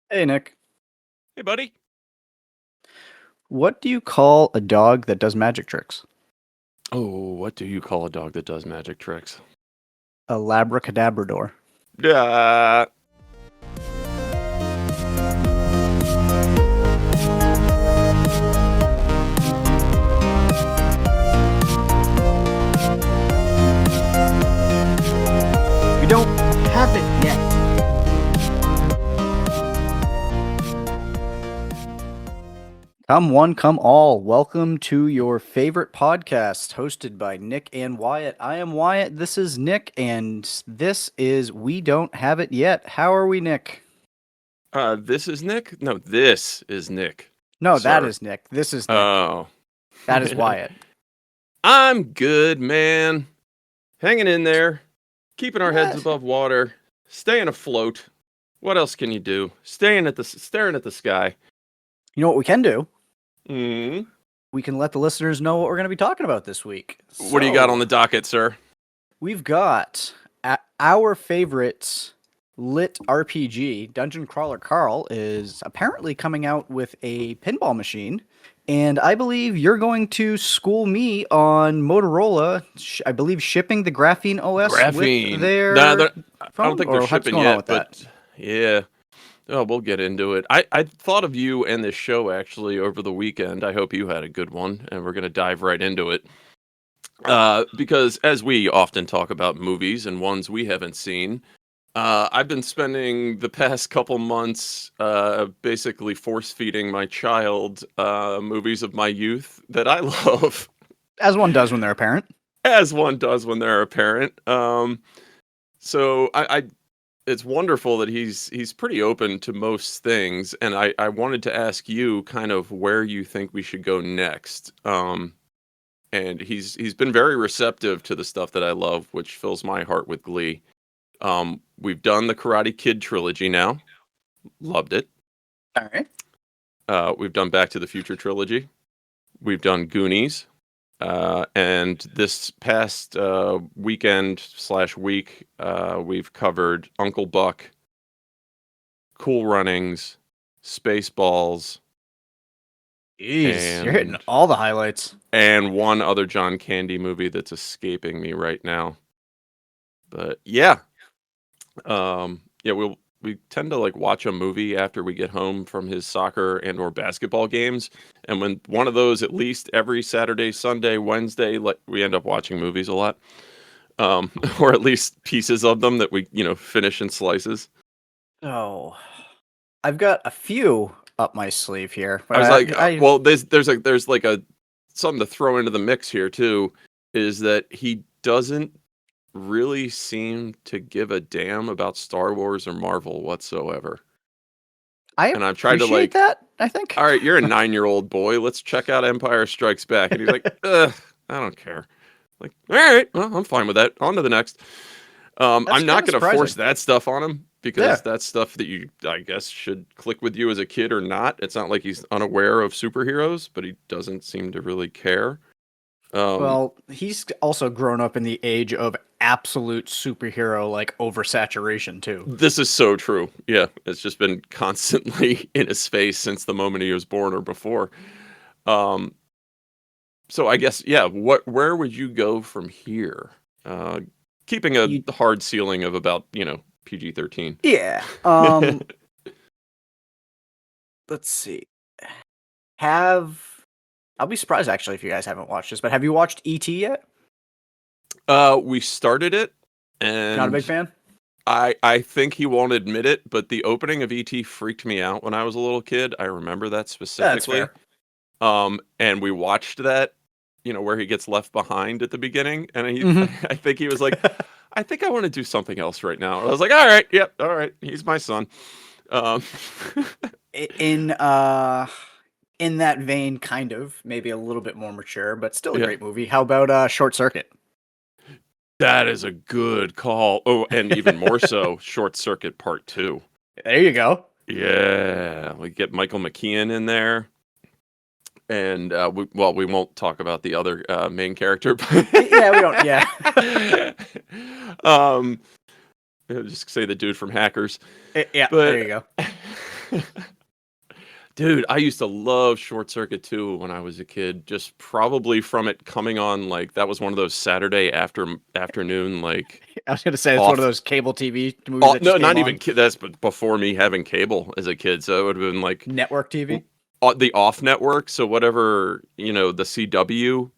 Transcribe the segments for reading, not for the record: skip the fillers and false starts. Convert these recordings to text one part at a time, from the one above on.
Hey Nick, Hey, buddy. what do you call a dog that does magic tricks? Oh, what do you call a dog that does magic tricks? A labracadabrador. Uh, We don't have it yet. Come one, come all. Welcome to your favorite podcast, hosted by Nick and Wyatt. I am Wyatt. This is Nick, and this is We Don't Have It Yet. How are we, Nick? this is Nick? No, this is Nick, No, that sir. is Nick. This is Nick. Oh. That is Wyatt. I'm good, man. Hanging in there, keeping our heads What? above water, staying afloat. What else can you do? Staring at the sky. You know what we can do? Mm. We can let the listeners know what we're going to be talking about this week. What do you got on So, the docket, sir? we've got our favorite lit RPG, Dungeon Crawler Carl, is apparently coming out with a pinball machine. And I believe you're going to school me on Motorola, I believe, shipping the Graphene OS with Graphene. Nah, their I don't phone? think they're Or what's shipping going on yet, with that? but yeah. Oh, we'll get into it. I thought of you and this show actually over the weekend. I hope you had a good one, and we're going to dive right into it. Because as we often talk about movies and ones we haven't seen, I've been spending the past couple months basically force feeding my child movies of my youth that I love, As one does when they're a parent. as one does when they're a parent. So I it's wonderful that he's pretty open to most things, and I wanted to ask you kind of where you think we should go next. And he's been very receptive to the stuff that I love, which fills my heart with glee. We've done the Karate Kid trilogy now, loved it. All right. We've done Back to the Future trilogy. We've done Goonies. And this past weekend slash week, we've covered Uncle Buck, Cool Runnings, Spaceballs, Jeez, you're hitting and all the highlights. one other John Candy movie that's escaping me right now. But yeah, yeah, we tend to like watch a movie after we get home from his soccer and or basketball games, and when one of those at least every Saturday, Sunday, Wednesday, like we end up watching movies a lot, or at least pieces of them that we finish in slices. Oh, I've got a few up my sleeve here, I but was like, I well, there's like a something to throw into the mix here too, is that he doesn't really seem to give a damn about Star Wars or Marvel whatsoever. I And I've tried to appreciate like, that, I think. all right, you're a 9-year-old boy. Let's check out Empire Strikes Back. And he's like, ugh, I don't care. Like, all right, well, I'm fine with that. On to the next. That's I'm not kind of going to force surprising. that stuff on him Yeah. because that's stuff that you, I guess, should click with you as a kid or not. It's not like he's unaware of superheroes, but he doesn't seem to really care. Um, Well, he's also grown up in the age of absolute superhero like oversaturation too. this is so true. Yeah, it's just been constantly in his face since the moment he was born or before. Um, so I guess, yeah, where would you go from here? Uh, keeping a You, hard ceiling of about, PG-13. yeah. Let's see. Have I'll be surprised actually if you guys haven't watched this, but have you watched E.T. yet? We started it, Not a big and fan? I think he won't admit it, but the opening of ET freaked me out when I was a little kid. I remember that That's specifically. fair. And we watched that, where he gets left behind at the beginning, and Hmm. I think he was like, I think I want to do something else right now. I was like, all right, yep, all right, he's my son. Um, In in that vein, kind of, maybe a little bit more mature, but still a yeah, great movie. How about Short Circuit? that is a good call. Oh, and even more so, Short Circuit Part 2. There you go. Yeah, we get Michael McKean in there. And we won't talk about the other main character, Yeah, we don't. Yeah. um, just say the dude from Hackers, Yeah, there but you go. Dude, I used to love Short Circuit 2 when I was a kid, just probably from it coming on, like, that was one of those Saturday afternoon, like, I was gonna say it's one of off. those cable TV movies Oh, that no, just came not even on. kid. That's before me having cable as a kid. So it would have been like Network TV. the off network. So whatever, the CW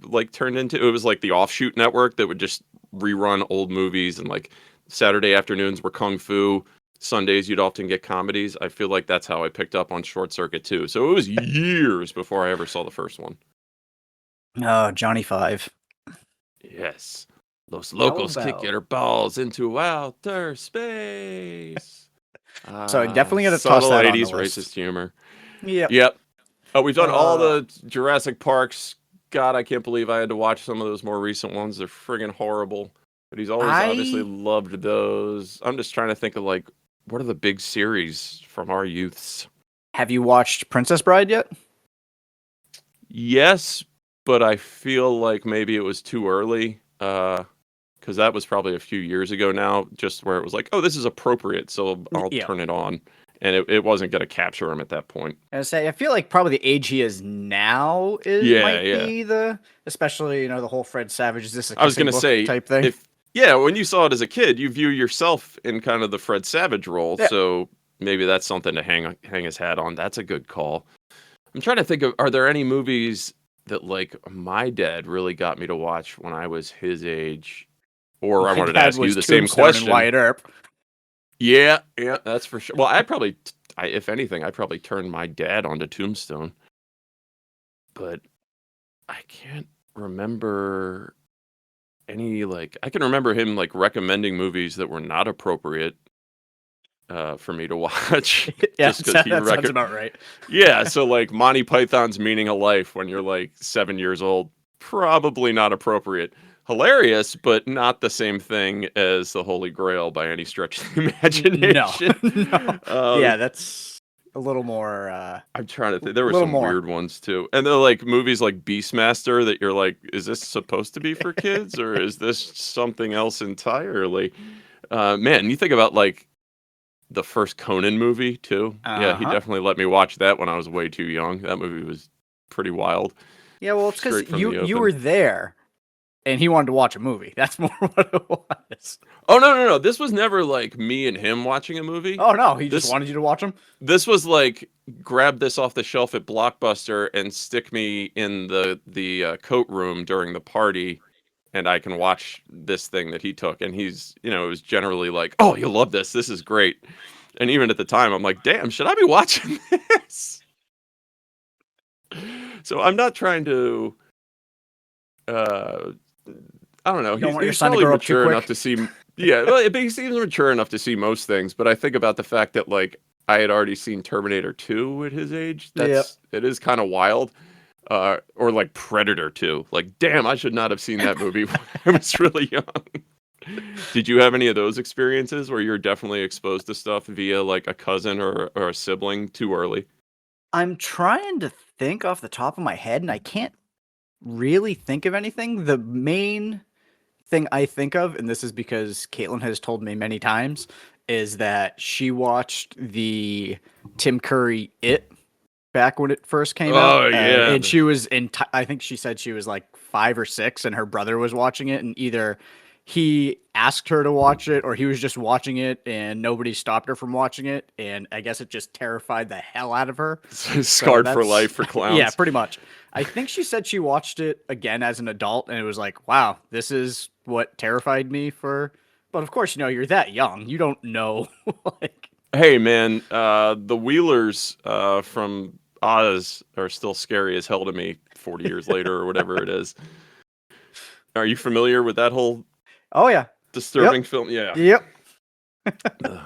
like turned into, it was like the offshoot network that would just rerun old movies, and like Saturday afternoons were kung fu. Sundays you'd often get comedies. I feel like that's how I picked up on Short Circuit too. So it was years before I ever saw the first one. Oh, Johnny Five. Yes. Los How locos kick about? your balls into outer space. So definitely gonna toss Subtle that on the 80s list. racist humor. Yep. Yep. Oh, we've done all Uh, the Jurassic Parks. God, I can't believe I had to watch some of those more recent ones. They're friggin' horrible. But he's always obviously I loved those. I'm just trying to think of, like, what are the big series from our youths? have you watched Princess Bride yet? Yes, but I feel like maybe it was too early. Because that was probably a few years ago now, just where it was like, oh, this is appropriate, so I'll Yeah. turn it on. And it wasn't going to capture him at that point. I feel like probably the age he is now Yeah, might yeah. be especially the whole Fred Savage, is this a I was kissing gonna book say, type thing? when you saw it as a kid, you view yourself in kind of the Fred Savage role, Yeah. so maybe that's something to hang his hat on. That's a good call. I'm trying to think of, are there any movies that like my dad really got me to watch when I was his age? Or I My wanted to dad ask you was the same Tombstone and question. Wyatt Earp. Yeah, yeah, that's for sure. Well, if anything, I probably turned my dad onto Tombstone, but I can't remember any, like, I can remember him like recommending movies that were not appropriate for me to watch, Yeah, just because that sounds about right. yeah, so like Monty Python's Meaning of Life when you're like 7 years old, probably not appropriate. Hilarious, but not the same thing as the Holy Grail by any stretch of the No, imagination. no. Yeah, um, that's a little more. I'm trying to A think. There were little some more. weird ones too, and they're like movies like Beastmaster that you're like, is this supposed to be for kids or is this something else entirely? Man, you think about like the first Conan movie too. Yeah, Uh he huh. definitely let me watch that when I was way too young. That movie was pretty wild, Yeah, well, it's because straight from the you were open. there, and he wanted to watch a movie. That's more what it was. Oh, no, no, no! This was never like me and him watching a movie. Oh no, he just This wanted you to watch them. this was like, grab this off the shelf at Blockbuster and stick me in the coat room during the party, and I can watch this thing that he took. And it was generally like, oh, you'll love this. This is great. And even at the time, I'm like, damn, should I be watching this? So I'm not trying to. Uh, I don't know. You don't want your He's son to probably grow up too mature enough quick. to see. Yeah, well, he seems mature enough to see most things. But I think about the fact that like I had already seen Terminator 2 at his age. Yep. It is kind of wild. Or like Predator 2. Like, damn, I should not have seen that movie when I was really young. Did you have any of those experiences where you're definitely exposed to stuff via like a cousin or a sibling too early? I'm trying to think off the top of my head, and I can't really think of anything. The main thing I think of, and this is because Caitlin has told me many times, is that she watched the Tim Curry It back when it first came out, Oh yeah. and she was I think she said she was like 5 or 6, and her brother was watching it, and either he asked her to watch it or he was just watching it, and nobody stopped her from watching it, and I guess it just terrified the hell out of her. So Scarred for that's life for yeah, clowns. pretty much. I think she said she watched it again as an adult, and it was like, wow, this is what terrified me for. But of course, you're that young, you don't know, like. Hey man, the Wheelers from Oz are still scary as hell to me 40 years later or whatever it is. Are you familiar with that whole Oh yeah. disturbing Yep. film? Yeah. Yep. Ugh.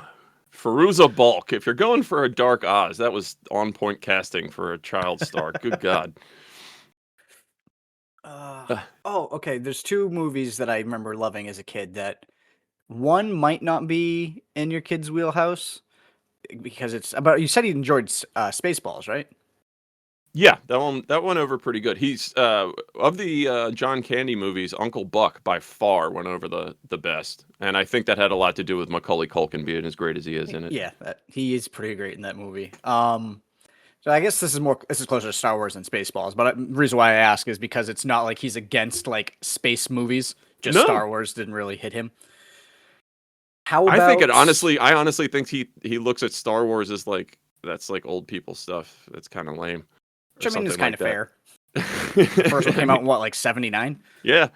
Feruza Balk. If you're going for a dark Oz, that was on point casting for a child star. Good God. Uh, Okay. There's two movies that I remember loving as a kid that one might not be in your kid's wheelhouse because it's about. You said he enjoyed Spaceballs, right? Yeah, that went over pretty good. He's of the John Candy movies, Uncle Buck by far went over the best, and I think that had a lot to do with Macaulay Culkin being as great as he is in it. Yeah, he is pretty great in that movie. So I guess this is closer to Star Wars than Spaceballs, but the reason why I ask is because it's not like he's against like space movies. Just No, Star Wars didn't really hit him. How I think it about? honestly. I honestly think he looks at Star Wars as like that's like old people stuff. That's kind of lame or Which I mean is something kind like of that. fair. The first one I came out mean, in what, like 79? yeah.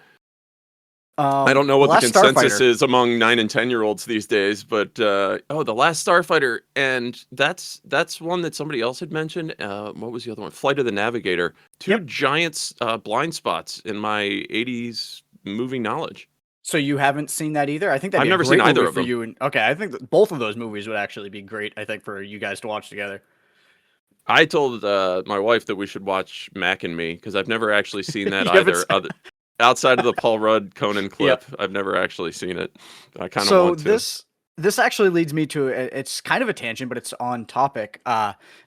I don't know The what the Last consensus Starfighter. is among 9 and 10-year-olds these days, but the Last Starfighter, and that's one that somebody else had mentioned. What was the other one? Flight of the Navigator. Two Yep. giant blind spots in my '80s movie knowledge. So you haven't seen that either? I think that'd I've be a never seen great movie either of for them. you. And okay, I think that both of those movies would actually be great. I think for you guys to watch together. I told my wife that we should watch Mac and Me because I've never actually seen that You haven't. either. Outside of the Paul Rudd Conan clip, Yep. I've never actually seen it. I kind of So want to. this actually leads me to it's kind of a tangent, but it's on topic.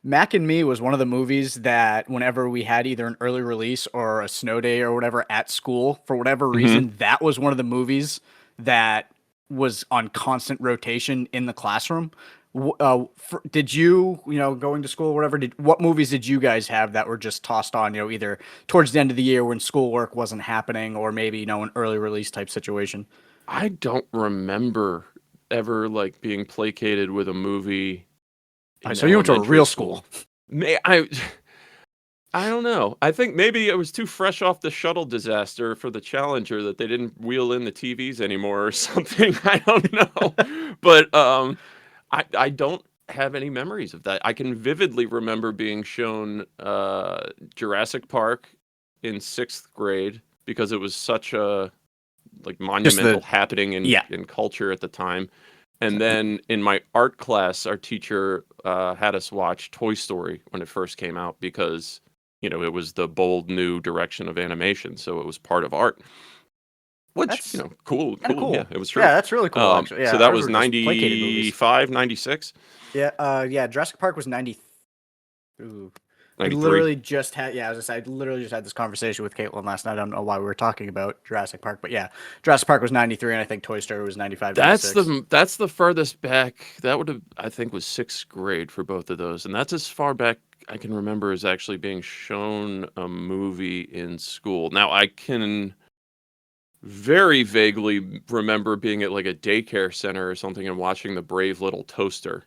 Mac and Me was one of the movies that whenever we had either an early release or a snow day or whatever at school, for whatever Hmm. reason, that was one of the movies that was on constant rotation in the classroom. Did going to school or whatever, what movies did you guys have that were just tossed on, either towards the end of the year when schoolwork wasn't happening or maybe, an early release type situation? I don't remember ever like being placated with a movie All right, in so you went to a elementary real school. school. May I don't know. I think maybe it was too fresh off the shuttle disaster for the Challenger that they didn't wheel in the TVs anymore or something. I don't know. But I don't have any memories of that. I can vividly remember being shown Jurassic Park in 6th grade because it was such a like Just monumental the happening Yeah. in culture at the time. And then in my art class, our teacher had us watch Toy Story when it first came out because it was the bold new direction of animation, so it was part of art. Which That's cool, kind of cool. Yeah, cool. it was true. Yeah, that's really cool actually. So Yeah, that ours was were just placated movies. 95, 96, Yeah, yeah, Jurassic Park was 90. Ooh. I 93. literally just had yeah, as I said, I literally just had this conversation with Caitlin last night. I don't know why we were talking about Jurassic Park, but yeah, Jurassic Park was 93 and I think Toy Story was 95, That's 96. the furthest back. That would have, I think, was 6th grade for both of those, and that's as far back I can remember as actually being shown a movie in school. Now I can very vaguely remember being at like a daycare center or something and watching The Brave Little Toaster.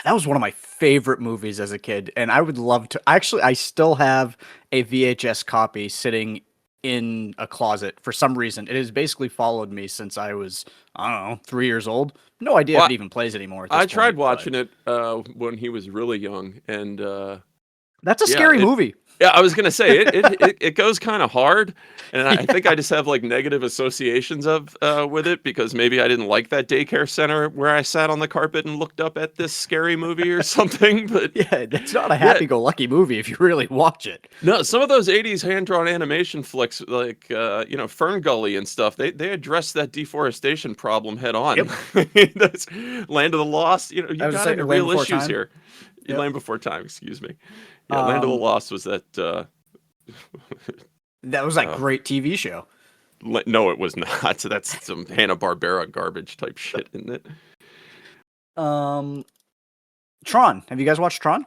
That was one of my favorite movies as a kid, and I would love to. Actually, I still have a VHS copy sitting in a closet for some reason. It has basically followed me since I was, I don't know, 3 years old. No idea if Well, it even plays anymore at this I tried point, but watching it when he was really young, and that's a yeah, scary movie. yeah, I was gonna say it goes kind of hard, and I think I just have like negative associations of with it because maybe I didn't like that daycare center where I sat on the carpet and looked up at this scary movie or something. But Yeah, it's not a yeah, happy-go-lucky movie if you really watch it. no, some of those '80s hand-drawn animation flicks, like Fern Gully and stuff, they addressed that deforestation problem head on. Yep. That's Land of the Lost. I You was just got saying, into Land real Before issues Time. here. Yep. Land Before Time, excuse me. Yeah, Land of the Um, Lost was that. that was that Uh, great TV show. no, it was not. So that's some Hanna-Barbera garbage type shit, isn't it? Um, Tron. Have you guys watched Tron?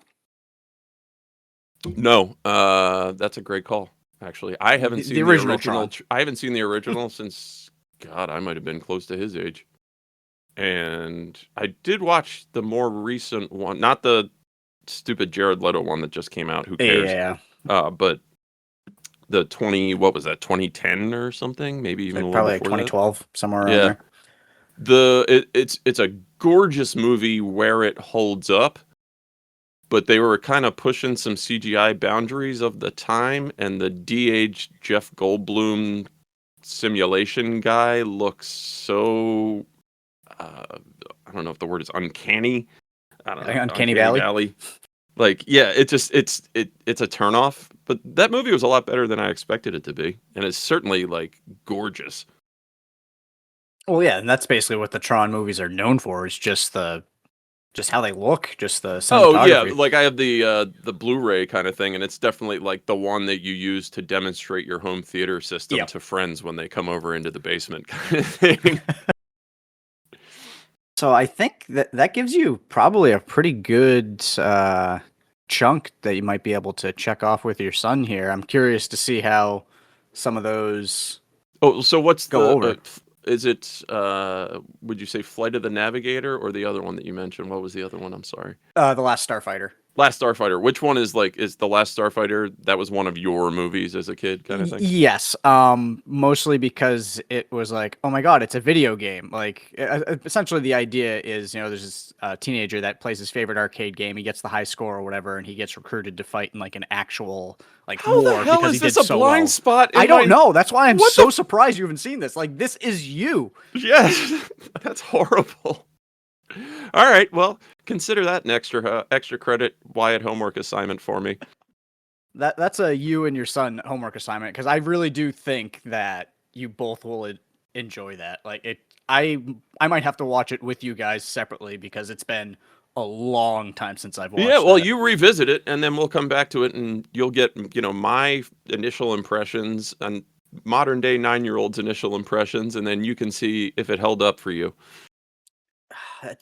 No, that's a great call. Actually, I haven't The seen the original original. Tron. I haven't seen the original since God, I might have been close to his age. And I did watch the more recent one, not the stupid Jared Leto one that just came out. Who cares? Yeah, But the 20, what was that, 2010 or something? Maybe it's even a like little probably like before that. 2012, somewhere around Yeah, there. it's a gorgeous movie where it holds up, but they were kind of pushing some CGI boundaries of the time, and the de-aged Jeff Goldblum simulation guy looks so I don't know if the word is uncanny. I don't know, Uncanny uncanny Valley. valley. Like, yeah, it's a turnoff. But that movie was a lot better than I expected it to be, and it's certainly like gorgeous. Well, yeah, and that's basically what the Tron movies are known for. Is just the Just how they look, just the Oh yeah, cinematography. like I have the Blu-ray kind of thing, and it's definitely like the one that you use to demonstrate your home theater system Yeah. to friends when they come over into the basement kind of thing. So I think that gives you probably a pretty good chunk that you might be able to check off with your son here. I'm curious to see how some of those Oh, so what's go the over. is it would you say Flight of the Navigator or the other one that you mentioned? What was the other one? I'm sorry. The Last Starfighter. Last Starfighter. Which one is the Last Starfighter? That was one of your movies as a kid kind of thing? Yes, mostly because it was like, oh my god, it's a video game. Like, essentially, the idea is, there's this teenager that plays his favorite arcade game. He gets the high score or whatever, and he gets recruited to fight in like an actual like How the war hell because he is this did a so blind well. spot I in don't my know. That's why I'm What so the surprised you haven't seen this. Like, this is you. Yes. That's horrible. All right, well, consider that an extra credit Wyatt homework assignment for me. That's a you and your son homework assignment because I really do think that you both will enjoy that. Like it, I might have to watch it with you guys separately because it's been a long time since I've Yeah, watched well, that. you revisit it, and then we'll come back to it, and you'll get, my initial impressions and modern day 9-year-old's initial impressions, and then you can see if it held up for you.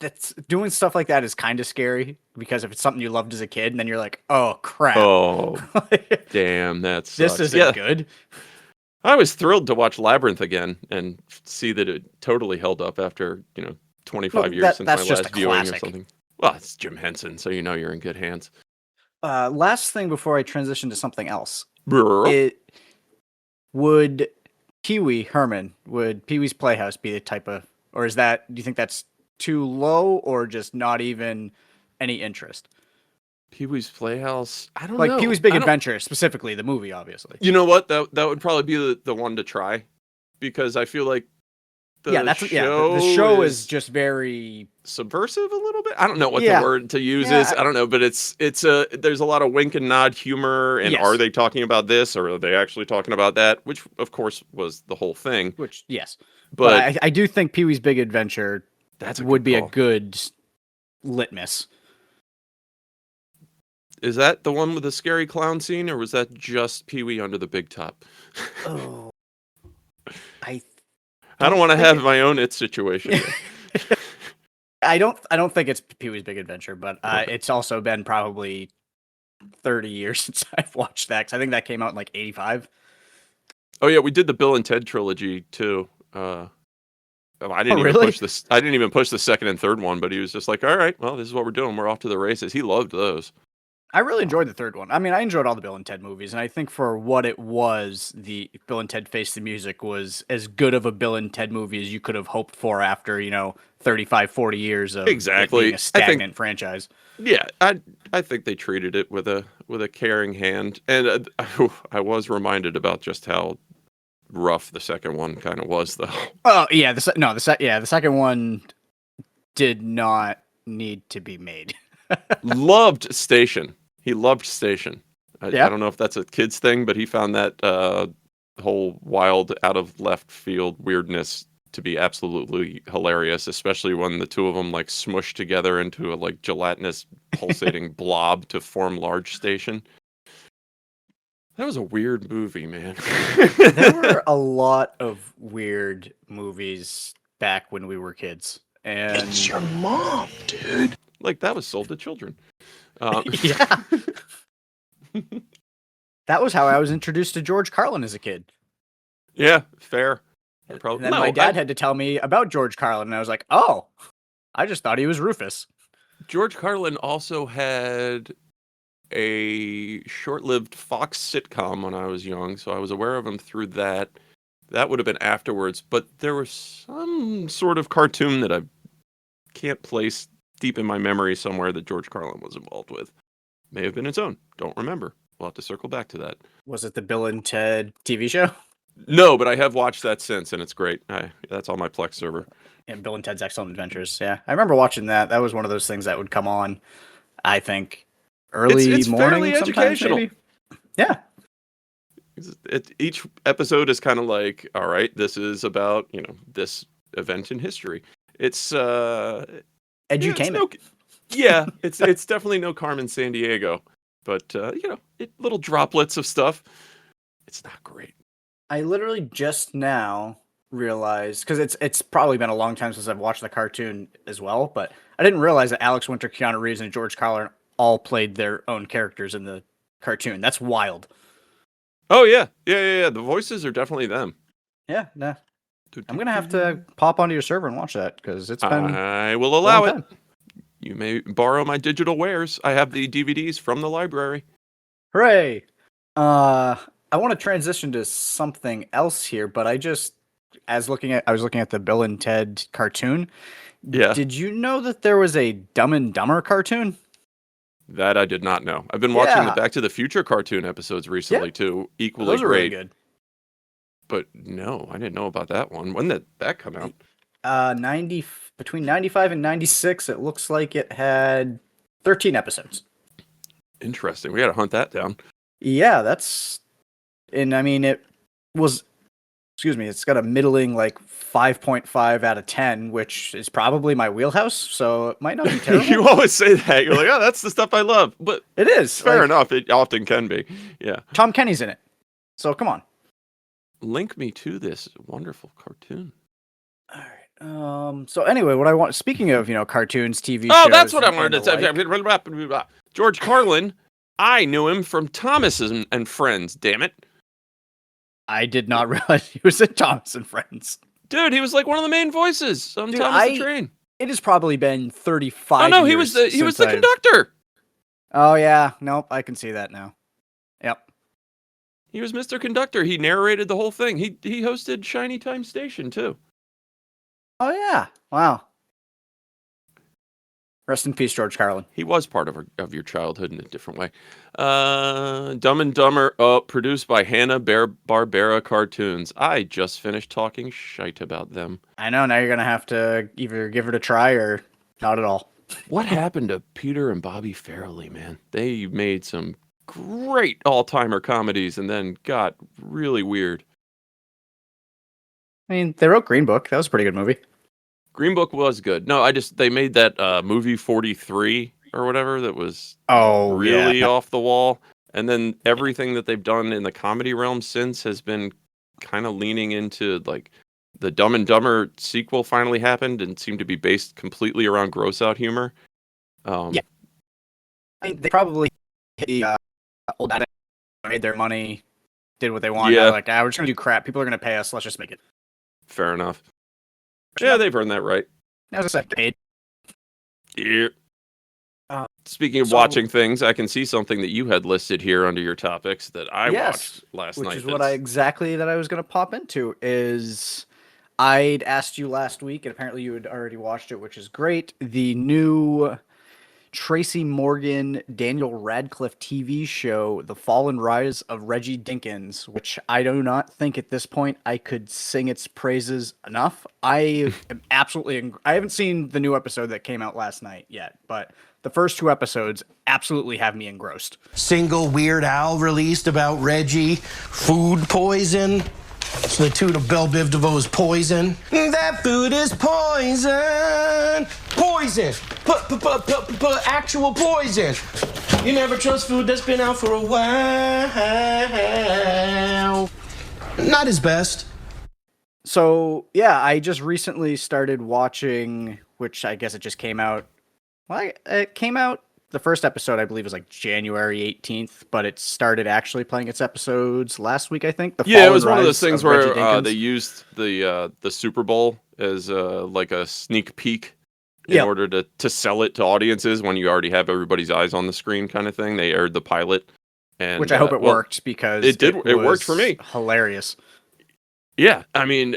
That's doing stuff like that is kind of scary because if it's something you loved as a kid, and then you're like, oh crap, Oh, damn, that this sucks. isn't Yeah, good. I was thrilled to watch Labyrinth again and see that it totally held up after, No, 25 years since my that's just a last viewing or classic. something. Well, it's Jim Henson, so you know you're in good hands. Last thing before I transition to something else, Brr. it would would Pee Wee's Playhouse be the type of, or is that, do you think that's too low or just not even any interest? Pee-wee's Playhouse. I don't Like Pee know. Wee's Big I don't. Adventure, specifically the movie, obviously. You know what? That would probably be the one to try, because I feel like Yeah, the the show show is is just very, subversive a little bit. I don't know what the yeah, word to use is. yeah, I don't know, but it's a there's a lot of wink and nod humor. And are yes, they talking about this or are they actually talking about that? Which of course was the whole thing. which, yes. But But I do think Pee Wee's Big Adventure that's a would good be a call. good litmus. Is that the one with the scary clown scene, or was that just Pee-wee under the big top? Oh, I I don't don't want to think have it. my own it situation here. I don't think it's Pee Wee's Big Adventure, but Okay. it's also been probably 30 years since I've watched that. 'Cause I think that came out in like 85. Oh yeah, we did the Bill and Ted trilogy too. I Oh, didn't even really? push this. I didn't even push the second and third one, but he was just like, "All right, well, this is what we're doing. We're off to the races." He loved those. I really Um, enjoyed the third one. I mean, I enjoyed all the Bill and Ted movies, and I think for what it was, the Bill and Ted Face the Music was as good of a Bill and Ted movie as you could have hoped for after, 35, 40 years of it being a exactly. I think, stagnant franchise. yeah, I think they treated it with a caring hand, and I was reminded about just how rough the second one kind of was, though. Oh, yeah, the second one did not need to be made. Loved Station. He loved Station. I Yeah. don't know if that's a kid's thing, but he found that whole wild, out of left field weirdness to be absolutely hilarious, especially when the two of them like smushed together into a like gelatinous pulsating blob to form Large Station. That was a weird movie, man. There were a lot of weird movies back when we were kids. It's And your mom, dude. Like that was sold to children. Uh, yeah, that was how I was introduced to George Carlin as a kid. yeah, fair. And Probably then my dad had to tell me about George Carlin, and I was like, oh, I just thought he was Rufus. George Carlin also had a short-lived Fox sitcom when I was young, so I was aware of him through that. That would have been afterwards, but there was some sort of cartoon that I can't place deep in my memory somewhere that George Carlin was involved with. May have been its own. Don't remember. We'll have to circle back to that. Was it the Bill and Ted TV show? No, but I have watched that since, and it's great. That's on my Plex server. And Bill and Ted's Excellent Adventures. Yeah, I remember watching that. That was one of those things that would come on, I think, early It's fairly morning sometimes, educational. maybe. Yeah. Each episode is kind of like, all right, this is about this event in history. It's it's Edutainment. Yeah, it's definitely no Carmen San Diego, but little droplets of stuff. It's not great. I literally just now realized, because it's probably been a long time since I've watched the cartoon as well, but I didn't realize that Alex Winter, Keanu Reeves, and George Carlin all played their own characters in the cartoon. That's wild. Oh yeah. The voices are definitely them. Yeah, nah. I'm gonna have to pop onto your server and watch that because it's been I will a allow long it. time. You may borrow my digital wares. I have the DVDs from the library. Hooray! I want to transition to something else here, but I was looking at the Bill and Ted cartoon. Yeah. Did you know that there was a Dumb and Dumber cartoon? That I did not know. I've been watching the Yeah. Back to the Future cartoon episodes recently too. Equally Those are really great. good. But no, I didn't know about that one. When did that come out? Between 95 and 96, it looks like it had 13 episodes. Interesting. We got to hunt that down. Yeah, and I mean, it's got a middling like 5.5 out of 10, which is probably my wheelhouse, so it might not be terrible. You always say that. You're like, oh, that's the stuff I love. But It is. fair enough. It often can be. Yeah. Tom Kenny's in it. So come on. Link me to this wonderful cartoon. All right. So anyway, speaking of, cartoons, TV shows. Oh, that's what I wanted to and say. George Carlin, I knew him from Thomas and Friends, damn it. I did not realize he was in Thomas and Friends. Dude, he was like one of the main voices on Dude, Thomas the Train. It has probably been 35 Oh no, years he was the conductor. Oh yeah, nope, I can see that now. Yep. He was Mr. Conductor. He narrated the whole thing. He hosted Shiny Time Station too. Oh yeah. Wow. Rest in peace, George Carlin. He was part of your childhood in a different way. Dumb and Dumber, produced by Hanna-Barbera Cartoons. I just finished talking shite about them. I know, now you're going to have to either give it a try or not at all. What happened to Peter and Bobby Farrelly, man? They made some great all-timer comedies and then got really weird. I mean, they wrote Green Book. That was a pretty good movie. Green Book was good. No, they made that movie 43 or whatever that was really off the wall. And then everything that they've done in the comedy realm since has been kind of leaning into like the Dumb and Dumber sequel finally happened and seemed to be based completely around gross out humor. Yeah. I mean, they probably old addict, made their money, did what they wanted. Yeah. Like, we're just going to do crap. People are going to pay us. Let's just make it. Fair enough. Yeah, they've earned that right. As I said, paid. Yeah. Speaking of watching things, I can see something that you had listed here under your topics that I watched last night. Which is what I was going to pop into is I'd asked you last week, and apparently you had already watched it, which is great. The new Tracy Morgan, Daniel Radcliffe TV show, The Fall and Rise of Reggie Dinkins, which I do not think at this point I could sing its praises enough. I am I haven't seen the new episode that came out last night yet, but the first two episodes absolutely have me engrossed. Single Weird Al released about Reggie, food poison. It's the tune of Belle Biv DeVoe's Poison. That food is poison. Poison. Actual poison. You never trust food that's been out for a while. Not his best. So, yeah, I just recently started watching, which I guess it just came out. Well, it came out, the first episode, I believe, was like January 18th, but it started actually playing its episodes last week, I think. It was one of those things where they used the Super Bowl as like a sneak peek in order to sell it to audiences when you already have everybody's eyes on the screen kind of thing. They aired the pilot. And, which I hope it worked because it did. It worked for me. Hilarious. Yeah, I mean,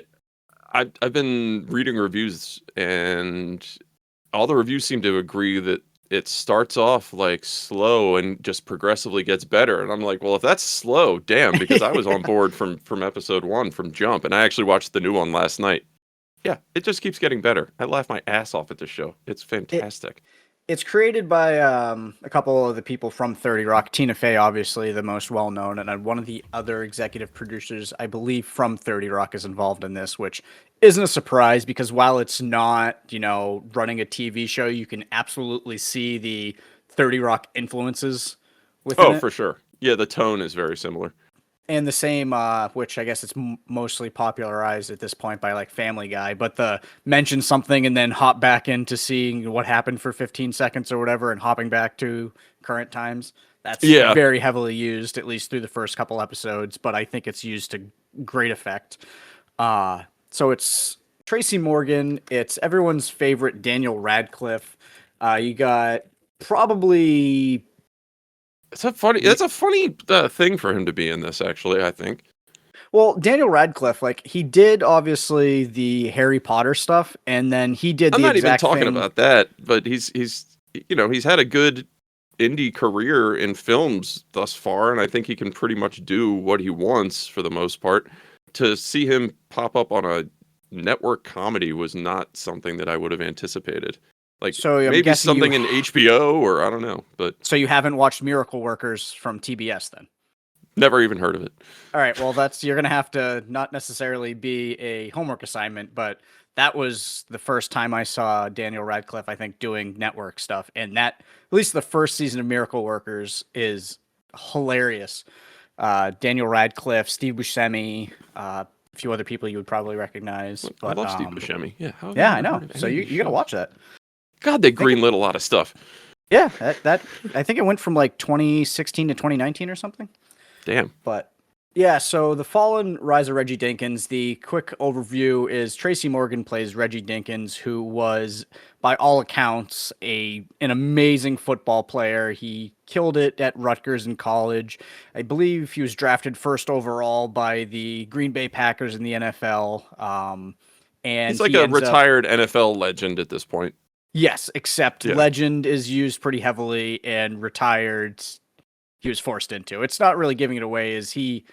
I've been reading reviews, and all the reviews seem to agree that it starts off like slow and just progressively gets better. And I'm like, well, if that's slow, damn, because I was on board from episode 1 from jump, and I actually watched the new one last night. Yeah, it just keeps getting better. I laugh my ass off at this show. It's fantastic. It's created by a couple of the people from 30 Rock. Tina Fey, obviously, the most well-known, and one of the other executive producers, I believe, from 30 Rock is involved in this, which isn't a surprise because while it's not, running a TV show, you can absolutely see the 30 Rock influences within Oh, it. for sure. Yeah, the tone is very similar. And the same, which I guess it's mostly popularized at this point by like Family Guy, but the mention something and then hop back into seeing what happened for 15 seconds or whatever and hopping back to current times. That's Yeah. very heavily used, at least through the first couple episodes, but I think it's used to great effect. So it's Tracy Morgan. It's everyone's favorite Daniel Radcliffe. You got probably It's a funny thing for him to be in this, actually, I think. Well, Daniel Radcliffe, like he did obviously the Harry Potter stuff, and then he did I'm the not even exact talking thing. about that, but he's he's had a good indie career in films thus far, and I think he can pretty much do what he wants for the most part. To see him pop up on a network comedy was not something that I would have anticipated. Like, So I'm maybe guessing something you, in HBO or I don't know, but so you haven't watched Miracle Workers from TBS then? never even heard of it. All right, well you're gonna have to not necessarily be a homework assignment, but that was the first time I saw Daniel Radcliffe, I think, doing network stuff, and that at least the first season of Miracle Workers is hilarious. Daniel Radcliffe, Steve Buscemi, a few other people you would probably recognize. But, I love Steve Buscemi. Yeah, how have Yeah, never I know. heard of So any you of you these gotta shows? watch that. God, they greenlit a lot of stuff. Yeah, that I think it went from like 2016 to 2019 or something. Damn. But yeah, so The Fallen Rise of Reggie Dinkins. The quick overview is Tracy Morgan plays Reggie Dinkins, who was, by all accounts, an amazing football player. He killed it at Rutgers in college. I believe he was drafted first overall by the Green Bay Packers in the NFL. And He's like he a ends up, retired NFL legend at this point. yes, except Yeah. legend is used pretty heavily, and retired he was forced into. It's not really giving it away. Is he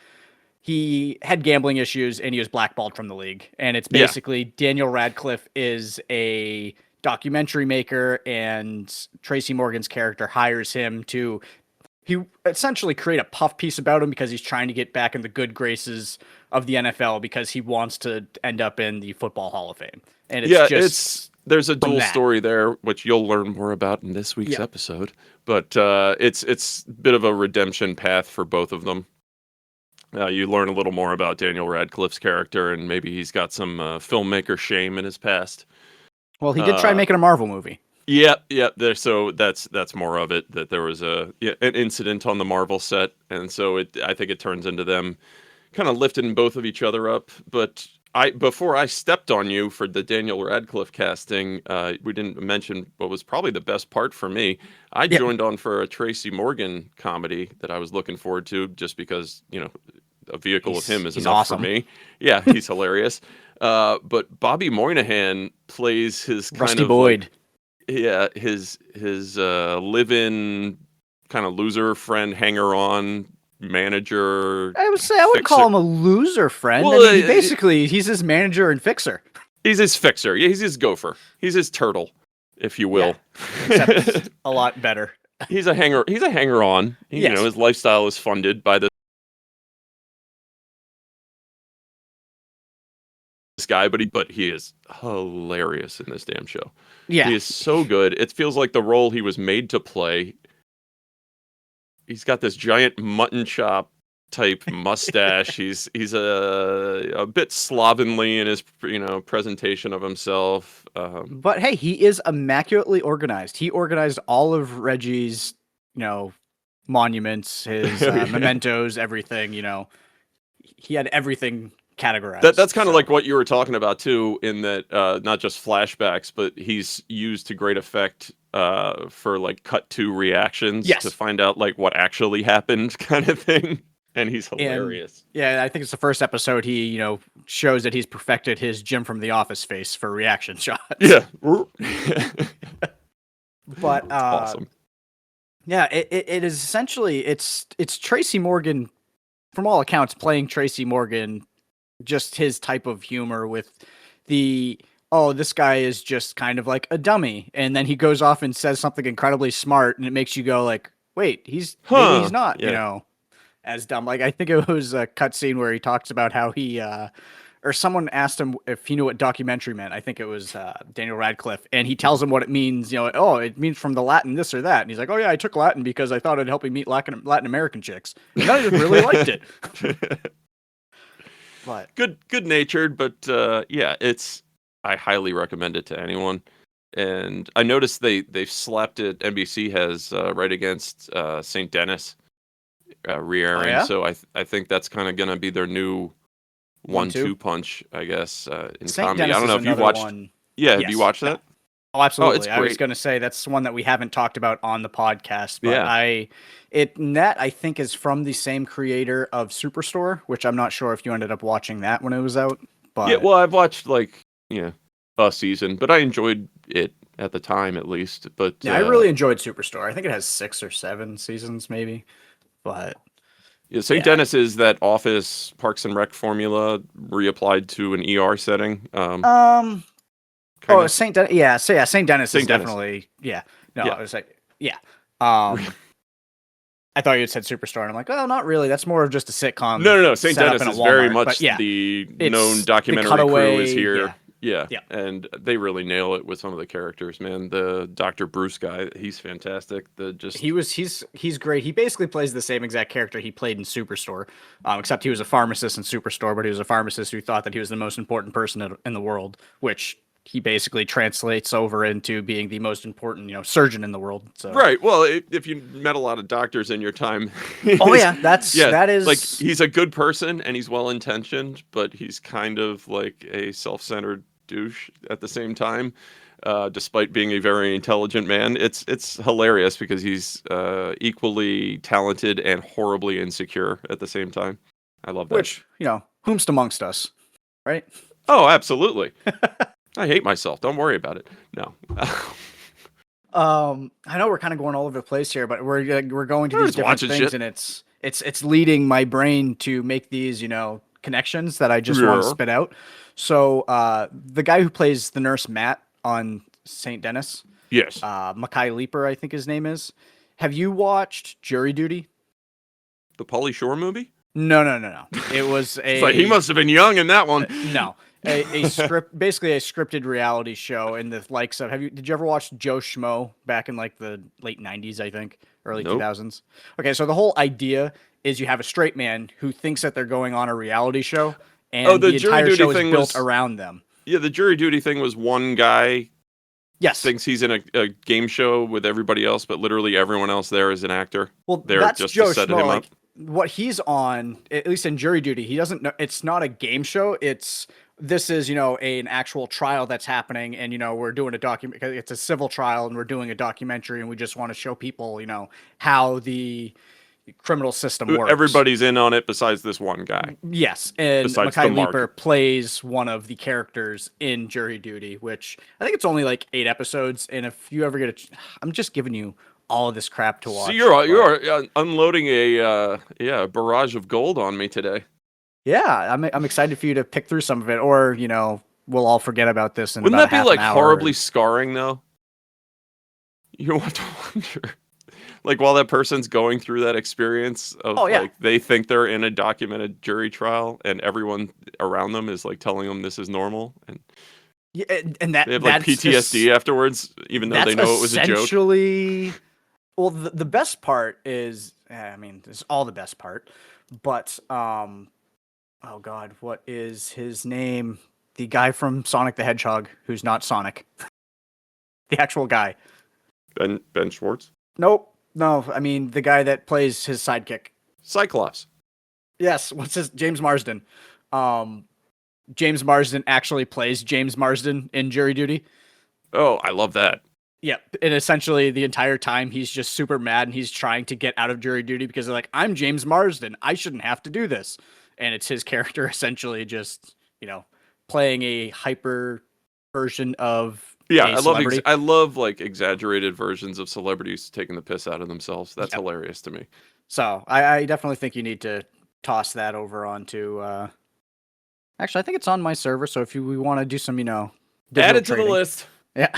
had gambling issues and he was blackballed from the league. And it's Yeah. basically Daniel Radcliffe is a documentary maker, and Tracy Morgan's character hires him to he essentially create a puff piece about him because he's trying to get back in the good graces of the NFL because he wants to end up in the Football Hall of Fame. And it's just there's a dual that. story there, which you'll learn more about in this week's Yeah. episode. But it's a bit of a redemption path for both of them. You learn a little more about Daniel Radcliffe's character, and maybe he's got some filmmaker shame in his past. Well, he did try making a Marvel movie. Yeah. So that's more of it. That there was an incident on the Marvel set, and so I think it turns into them kind of lifting both of each other up. But before I stepped on you for the Daniel Radcliffe casting, we didn't mention what was probably the best part for me. I joined on for a Tracy Morgan comedy that I was looking forward to, just because a vehicle with him is he's enough awesome. for me. Yeah, he's hilarious. But Bobby Moynihan plays his kind Rusty of Boyd. his live-in kind of loser friend, hanger-on manager. I would say I would call him a loser friend. Well, I mean, he's his manager and fixer. He's his fixer. Yeah, he's his gopher. He's his turtle, if you will. Except a lot better. He's a hanger. He's a hanger-on. Yes. His lifestyle is funded by this guy, but he is hilarious in this damn show. Yeah. He is so good. It feels like the role he was made to play. He's got this giant mutton chop type mustache. he's a bit slovenly in his presentation of himself. But hey, he is immaculately organized. He organized all of Reggie's, monuments, his mementos, everything. He had everything categorized. That's kind of like what you were talking about too, in that not just flashbacks, but he's used to great effect for like cut to reactions to find out like what actually happened, kind of thing. And he's hilarious. I think it's the first episode he, shows that he's perfected his Jim from The Office face for reaction shots. Yeah. But awesome. Yeah, it is essentially it's Tracy Morgan, from all accounts, playing Tracy Morgan, just his type of humor with this guy is just kind of like a dummy, and then he goes off and says something incredibly smart, and it makes you go like, wait, maybe he's not, as dumb. Like I think it was a cutscene where he talks about how he or someone asked him if he knew what documentary meant. I think it was Daniel Radcliffe, and he tells him what it means. Oh, it means from the Latin this or that. And he's like, oh yeah, I took Latin because I thought it'd help me meet Latin American chicks. And I just really liked it. But good natured, but yeah, I highly recommend it to anyone. And I noticed they've slapped it. NBC has right against St. Dennis re-airing. yeah? So I think that's kind of gonna be their new 1-2 punch, I guess, in St. comedy. Dennis I don't know is if you've another watched. one. Yeah, have Yes. you watched that? Oh, absolutely. it's I was great. going to say that's one that we haven't talked about on the podcast, but Yeah. that I think is from the same creator of Superstore, which I'm not sure if you ended up watching that when it was out. But Yeah, well, I've watched a season, but I enjoyed it at the time at least. But yeah, I really enjoyed Superstore. I think it has 6 or 7 seasons, maybe. But yeah, St. yeah. Dennis is that Office Parks and Rec formula reapplied to an ER setting. Oh, St. Dennis. Yeah, so yeah, St. Dennis is St. Dennis. definitely yeah. No, Yeah. I was like I thought you had said Superstore, and I'm like, oh, not really. That's more of just a sitcom. No. St. set up Dennis in a is very Walmart, much but yeah, the it's known the documentary cutaway, crew is here. yeah. Yeah, and they really nail it with some of the characters, man. The Dr. Bruce guy, he's fantastic. He's great. He basically plays the same exact character he played in Superstore, except he was a pharmacist in Superstore, but he was a pharmacist who thought that he was the most important person in the world, which he basically translates over into being the most important, surgeon in the world. So. Right. Well, if you met a lot of doctors in your time. Oh yeah, that is like he's a good person and he's well intentioned, but he's kind of like a self-centered douche at the same time. Despite being a very intelligent man, it's hilarious because he's equally talented and horribly insecure at the same time. I love that. Which whomst amongst us, right? Oh, absolutely. I hate myself. Don't worry about it. No. I know we're kind of going all over the place here, but we're going to We're these just different watching things, shit. and it's leading my brain to make these connections that I just want to Yeah. spit out. So the guy who plays the nurse Matt on St. Dennis, Yes. Mackay Leaper, I think his name is. Have you watched Jury Duty? The Pauly Shore movie? No. It was It's like he must have been young in that one. No. A script, basically a scripted reality show in the likes of. Did you ever watch Joe Schmo back in like the late 90s, I think, early Nope. 2000s? Okay, so the whole idea is you have a straight man who thinks that they're going on a reality show, and the the Jury entire Duty show is thing built was- around them. Yeah, the jury duty thing was one guy Yes. thinks he's in a game show with everybody else, but literally everyone else there is an actor. Well, They're that's just Joe to set Schmo. him Like, up. what he's on, at least in Jury Duty, he doesn't know. It's not a game show. This is an actual trial that's happening, and we're doing a document. It's a civil trial, and we're doing a documentary, and we just want to show people how the criminal system works. Everybody's in on it besides this one guy. Yes, and Besides Mackay the mark. Leaper plays one of the characters in Jury Duty, which I think it's only like 8 episodes. And if you ever I'm just giving you all of this crap to watch. So you're unloading a barrage of gold on me today. Yeah, I'm excited for you to pick through some of it, or we'll all forget about this. In Wouldn't about that be half like an hour. horribly scarring though? You have to wonder. Like while that person's going through that experience of like they think they're in a documented jury trial and everyone around them is like telling them this is normal and Yeah, and that they have like PTSD afterwards, even though they know it was a joke. Essentially, well, the best part is, it's all the best part, but oh God, what is his name? The guy from Sonic the Hedgehog, who's not Sonic, the actual guy. Ben Schwartz. Nope, no, the guy that plays his sidekick. Cyclops. Yes, what's his James Marsden? James Marsden actually plays James Marsden in Jury Duty. Oh, I love that. Yeah, and essentially the entire time he's just super mad and he's trying to get out of jury duty because they're like, I'm James Marsden, I shouldn't have to do this. And it's his character essentially just, playing a hyper version of I love like exaggerated versions of celebrities taking the piss out of themselves. That's hilarious to me. So I definitely think you need to toss that over onto actually I think it's on my server, so if we want to do some, add it to the list. Yeah.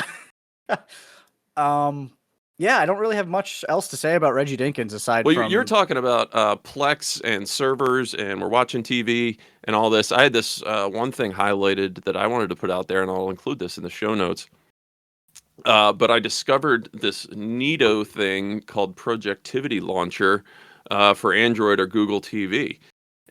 Yeah, I don't really have much else to say about Reggie Dinkins aside Well, from you're talking about Plex and servers, and we're watching TV and all this. I had this one thing highlighted that I wanted to put out there, and I'll include this in the show notes. But I discovered this neato thing called Projectivity Launcher for Android or Google TV.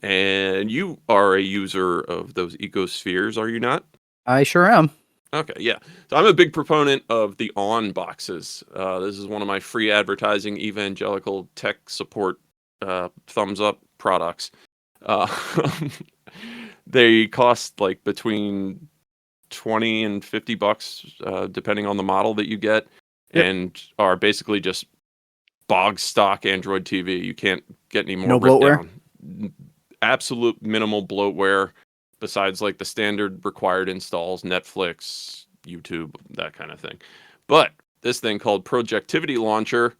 And you are a user of those ecospheres, are you not? I sure am. Okay, yeah. So I'm a big proponent of the on boxes. This is one of my free advertising evangelical tech support thumbs up products. Uh, they cost like between 20 and 50 bucks, depending on the model that you get, Yep. and are basically just bog stock Android TV. You can't get any more No ripped bloatware? down. Absolute minimal bloatware, besides like the standard required installs, Netflix, YouTube, that kind of thing. But this thing called Projectivity Launcher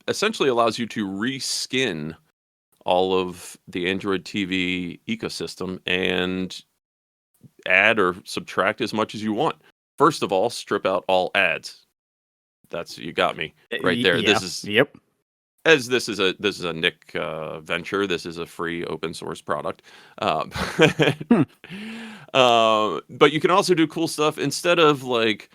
essentially allows you to reskin all of the Android TV ecosystem and add or subtract as much as you want. First of all, strip out all ads. That's you got me right there. Yeah. This is Yep. as this is a Nick venture. This is a free open source product. Hmm. But you can also do cool stuff instead of like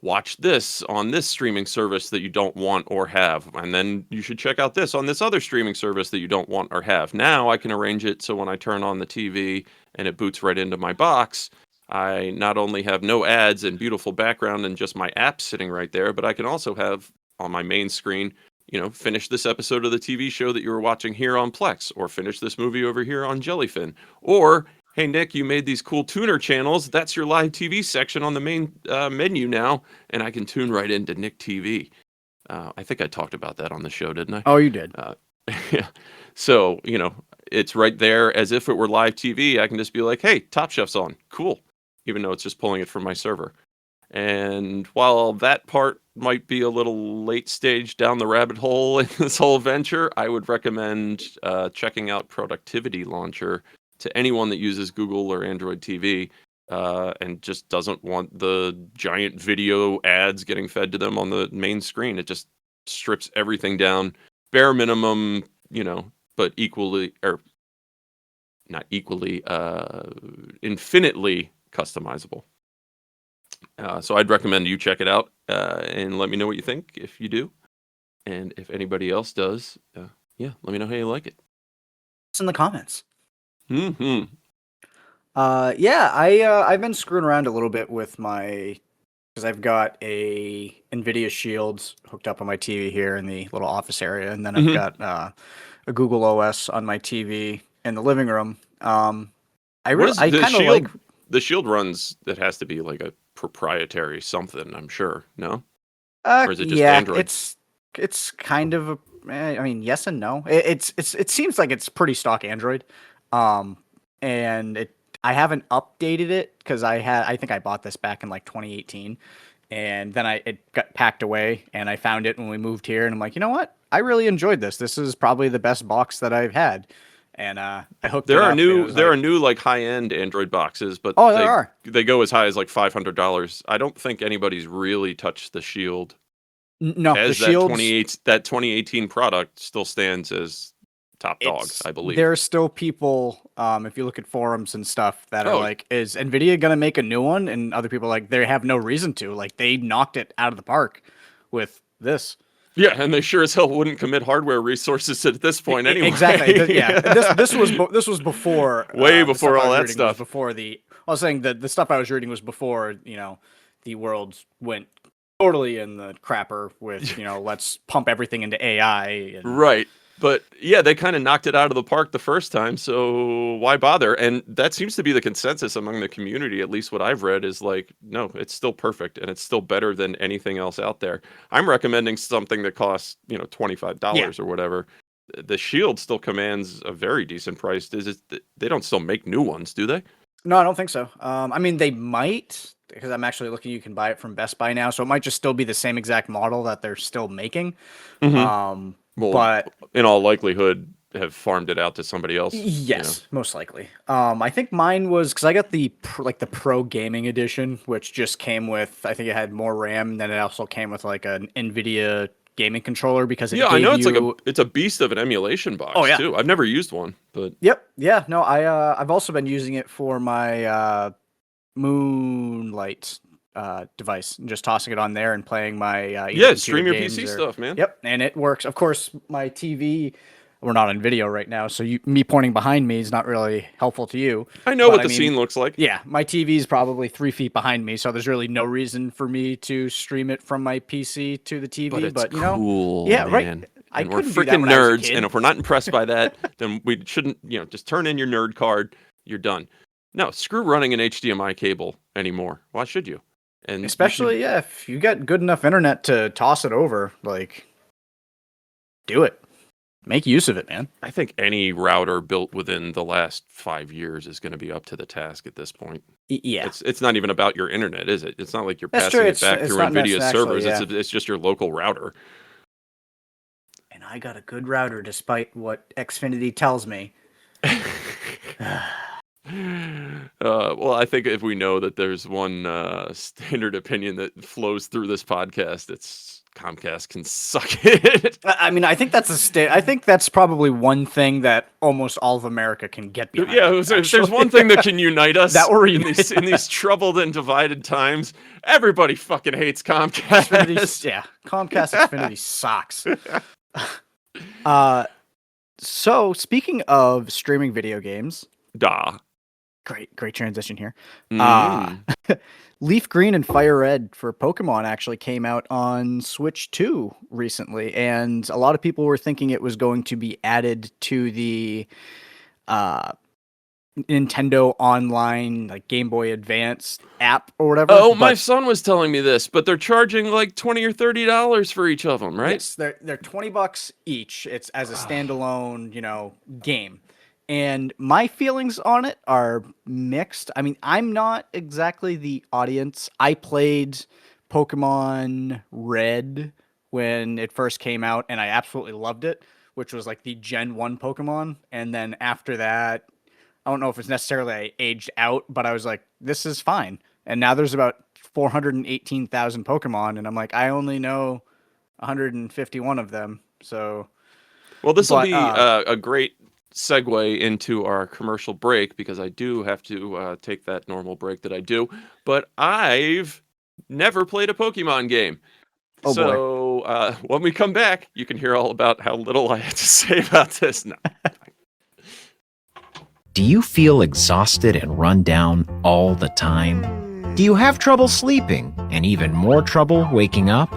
watch this on this streaming service that you don't want or have, and then you should check out this on this other streaming service that you don't want or have. Now I can arrange it so when I turn on the TV and it boots right into my box, I not only have no ads and beautiful background and just my app sitting right there, but I can also have on my main screen, finish this episode of the TV show that you were watching here on Plex, or finish this movie over here on Jellyfin, or hey, Nick, you made these cool tuner channels. That's your live TV section on the main menu now, and I can tune right into Nick TV. I think I talked about that on the show, didn't I? Oh, you did. Yeah. So, it's right there as if it were live TV. I can just be like, hey, Top Chef's on. Cool. Even though it's just pulling it from my server. And while that part might be a little late stage down the rabbit hole in this whole venture, I would recommend checking out Productivity Launcher to anyone that uses Google or Android TV and just doesn't want the giant video ads getting fed to them on the main screen. It just strips everything down, bare minimum, but equally, or not equally, infinitely customizable. So I'd recommend you check it out and let me know what you think if you do. And if anybody else does, let me know how you like it. It's in the comments. Hmm. Yeah, I've been screwing around a little bit with because I've got a NVIDIA Shield hooked up on my TV here in the little office area, and then I've got a Google OS on my TV in the living room. I kind of like the Shield runs. It has to be like a proprietary something, I'm sure. No, or is it just Android? It's kind of I mean, yes and no. It seems like it's pretty stock Android. And I haven't updated it because I think I bought this back in like 2018, and then it got packed away, and I found it when we moved here, and I'm like, you know what? I really enjoyed this. This is probably the best box that I've had, and I hooked. There are new like high end Android boxes, but they go as high as like $500. I don't think anybody's really touched the Shield. No, as that 2018 product still stands as top dog, I believe. There are still people, if you look at forums and stuff, that are like, is NVIDIA going to make a new one? And other people are like, they have no reason to. Like, they knocked it out of the park with this. Yeah, and they sure as hell wouldn't commit hardware resources at this point anyway. Exactly. Yeah, this was before. Way before all that stuff. I was saying that the stuff I was reading was before, the world went totally in the crapper with, let's pump everything into AI. Right. But yeah, they kind of knocked it out of the park the first time, so why bother? And that seems to be the consensus among the community, at least what I've read, is like, no, it's still perfect, and it's still better than anything else out there. I'm recommending something that costs, $25 or whatever. The Shield still commands a very decent price. They don't still make new ones, do they? No, I don't think so. I mean, they might, because I'm actually looking, you can buy it from Best Buy now, so it might just still be the same exact model that they're still making. Well, but in all likelihood, have farmed it out to somebody else. Yes, most likely. I think mine was because I got the the Pro Gaming Edition, which just came with. I think it had more RAM, and then it also came with like an NVIDIA gaming controller because it Yeah, gave I know it's you. it's a beast of an emulation box Oh, yeah. too. I've never used one, but Yep. Yeah. No, I've also been using it for my Moonlight device, and just tossing it on there and playing my either yeah, computer stream your games PC or. stuff, man. Yep, and it works. Of course, my TV. We're not on video right now, so me pointing behind me is not really helpful to you. I know But, what I the mean, scene looks like. Yeah, my TV is probably 3 feet behind me, so there's really no reason for me to stream it from my PC to the TV. But it's you know, cool, yeah, man. right. I And we're couldn't do that freaking when I was a nerds, kid. and if we're not impressed by that, then we shouldn't, just turn in your nerd card. You're done. No, screw running an HDMI cable anymore. Why should you? And Especially, yeah, if you got good enough internet to toss it over, do it. Make use of it, man. I think any router built within the last 5 years is going to be up to the task at this point. Yeah. It's not even about your internet, is it? It's not like you're That's passing true. it back It's through not NVIDIA necessarily, servers. yeah. It's just your local router. And I got a good router despite what Xfinity tells me. Well, I think if we know that there's one standard opinion that flows through this podcast, it's Comcast can suck it. I mean, I think that's I think that's probably one thing that almost all of America can get behind. Yeah, if there's one thing that can unite us That we're in these troubled and divided times, everybody fucking hates Comcast. Yeah, Comcast Xfinity sucks. So speaking of streaming video games, great transition here. Leaf Green and Fire Red for Pokemon actually came out on Switch 2 recently, and a lot of people were thinking it was going to be added to the Nintendo Online, like Game Boy Advance app or whatever. Oh, my son was telling me this, but they're charging like $20 or $30 for each of them, right? Yes, they're $20 each. It's as a standalone, game. And my feelings on it are mixed. I mean, I'm not exactly the audience. I played Pokemon Red when it first came out, and I absolutely loved it, which was like the Gen 1 Pokemon. And then after that, I don't know if it's necessarily I aged out, but I was like, this is fine. And now there's about 418,000 Pokemon, and I'm like, I only know 151 of them. So, well, this will be a great segue into our commercial break, because I do have to take that normal break that I do, but I've never played a Pokemon game. Oh, so when we come back, you can hear all about how little I had to say about this. No. Do you feel exhausted and run down all the time? Do you have trouble sleeping and even more trouble waking up?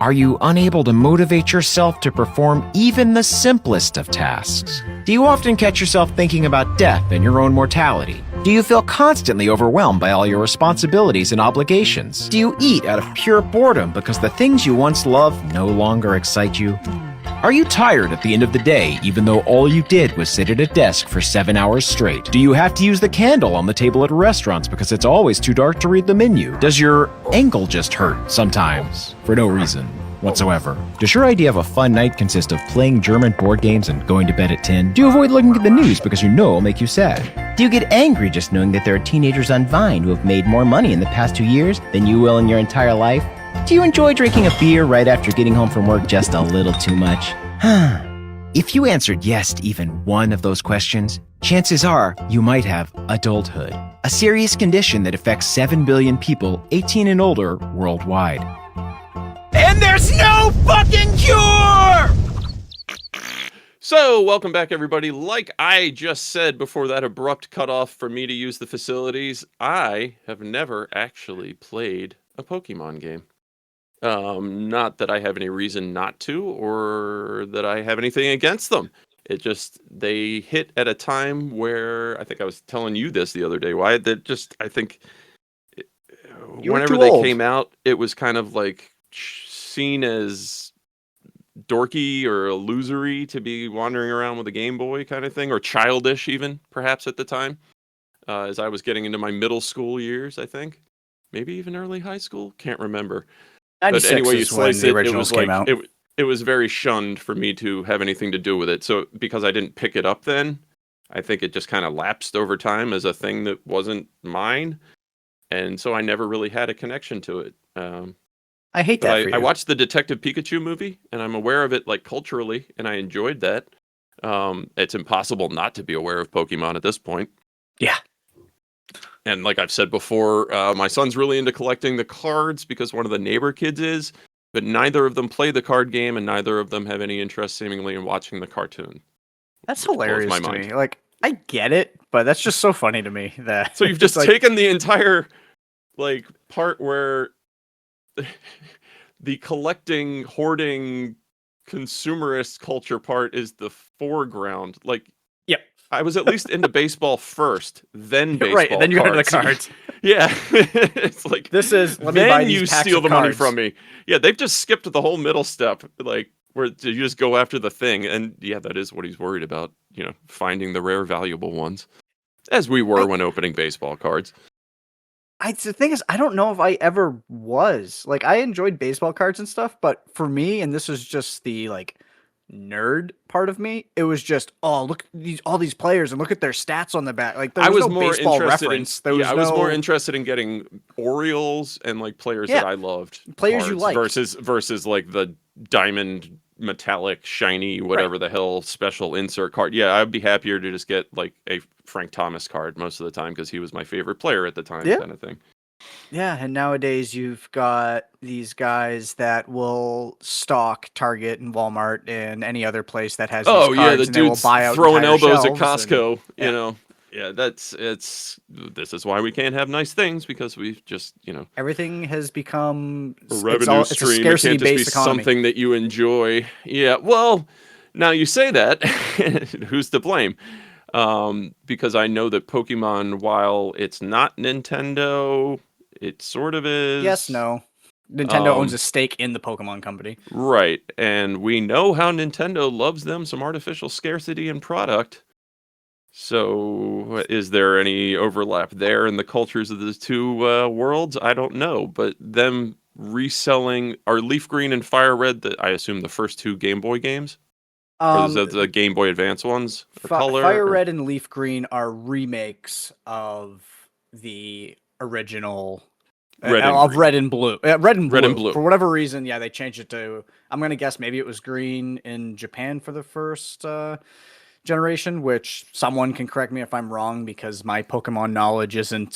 Are you unable to motivate yourself to perform even the simplest of tasks? Do you often catch yourself thinking about death and your own mortality? Do you feel constantly overwhelmed by all your responsibilities and obligations? Do you eat out of pure boredom because the things you once loved no longer excite you? Are you tired at the end of the day, even though all you did was sit at a desk for 7 hours straight? Do you have to use the candle on the table at restaurants because it's always too dark to read the menu? Does your ankle just hurt sometimes for no reason whatsoever? Does your idea of a fun night consist of playing German board games and going to bed at 10? Do you avoid looking at the news because you know it'll make you sad? Do you get angry just knowing that there are teenagers on Vine who have made more money in the past 2 years than you will in your entire life? Do you enjoy drinking a beer right after getting home from work just a little too much? If you answered yes to even one of those questions, chances are you might have adulthood, a serious condition that affects 7 billion people 18 and older worldwide. And there's no fucking cure! So, welcome back, everybody. Like I just said before that abrupt cutoff for me to use the facilities, I have never actually played a Pokemon game. Not that I have any reason not to, or that I have anything against them. It just, they hit at a time where, I think I was telling you this the other day, Wyatt, that just, I think, whenever they came out, it was kind of like seen as dorky or losery to be wandering around with a Game Boy kind of thing, or childish even, perhaps at the time, as I was getting into my middle school years, I think. Maybe even early high school? Can't remember. But anyway, you slice it, it was like, it was very shunned for me to have anything to do with it. So because I didn't pick it up then, I think it just kind of lapsed over time as a thing that wasn't mine. And so I never really had a connection to it. I hate that for you. I watched the Detective Pikachu movie, and I'm aware of it like culturally, and I enjoyed that. It's impossible not to be aware of Pokemon at this point. Yeah. And like I've said before, my son's really into collecting the cards because one of the neighbor kids is, but neither of them play the card game, and neither of them have any interest seemingly in watching the cartoon. That's which blows hilarious my to mind. me. Like, I get it, but that's just so funny to me that. So you've just like, taken the entire like part where the collecting, hoarding, consumerist culture part is the foreground. Like, Yep. I was at least into baseball first, then baseball right, and then you go to the cards. Yeah, it's like This is let me then buy these you packs steal of the money cards. from me. Yeah, they've just skipped the whole middle step, like where you just go after the thing, and yeah, that is what he's worried about. You know, finding the rare, valuable ones, as we were when opening baseball cards. The thing is, I don't know if I ever was. Like, I enjoyed baseball cards and stuff, but for me, and this is just the like nerd part of me, it was just, oh, look all these players and look at their stats on the back. Like, there I was was no more baseball interested reference. in I was more no interested in getting Orioles and like players that I loved, players you liked. versus like the diamond metallic shiny whatever the hell special insert card. Yeah, I'd be happier to just get like a Frank Thomas card most of the time because he was my favorite player at the time, kind of thing. Yeah, and nowadays you've got these guys that will stock Target and Walmart and any other place that has these cards, the and they will dudes buy out throwing entire elbows at shelves Costco. and- You know, yeah, this is why we can't have nice things because we've just everything has become a revenue it's a stream. It scarcity can't just be based economy. something that you enjoy. Yeah, well, now you say that, who's to blame? Because I know that Pokemon, while it's not Nintendo, it sort of is. Yes, no. Nintendo owns a stake in the Pokemon company. Right, and we know how Nintendo loves them some artificial scarcity in product. So, is there any overlap there in the cultures of the two worlds? I don't know, but them reselling are Leaf Green and Fire Red, I assume the first two Game Boy games? Or is that the Game Boy Advance ones? Fire Red and Leaf Green are remakes of the original Red and Blue. Red and Blue. For whatever reason, they changed it to. I'm gonna guess maybe it was green in Japan for the first generation, which someone can correct me if I'm wrong because my Pokemon knowledge isn't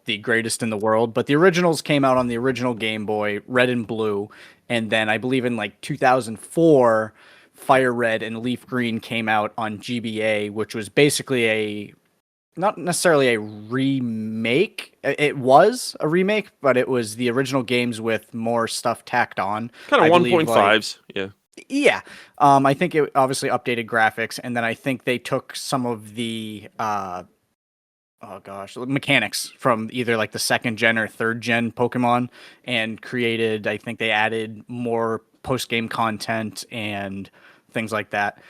the greatest in the world. But the originals came out on the original Game Boy, Red and Blue, and then I believe in like 2004. Fire Red and Leaf Green came out on GBA, which was basically not necessarily a remake. It was a remake, but it was the original games with more stuff tacked on. Kind of 1.5s, yeah. Yeah. I think it obviously updated graphics, and then I think they took some of the mechanics from either like the second gen or third gen Pokemon and created, I think they added more post-game content and things like that.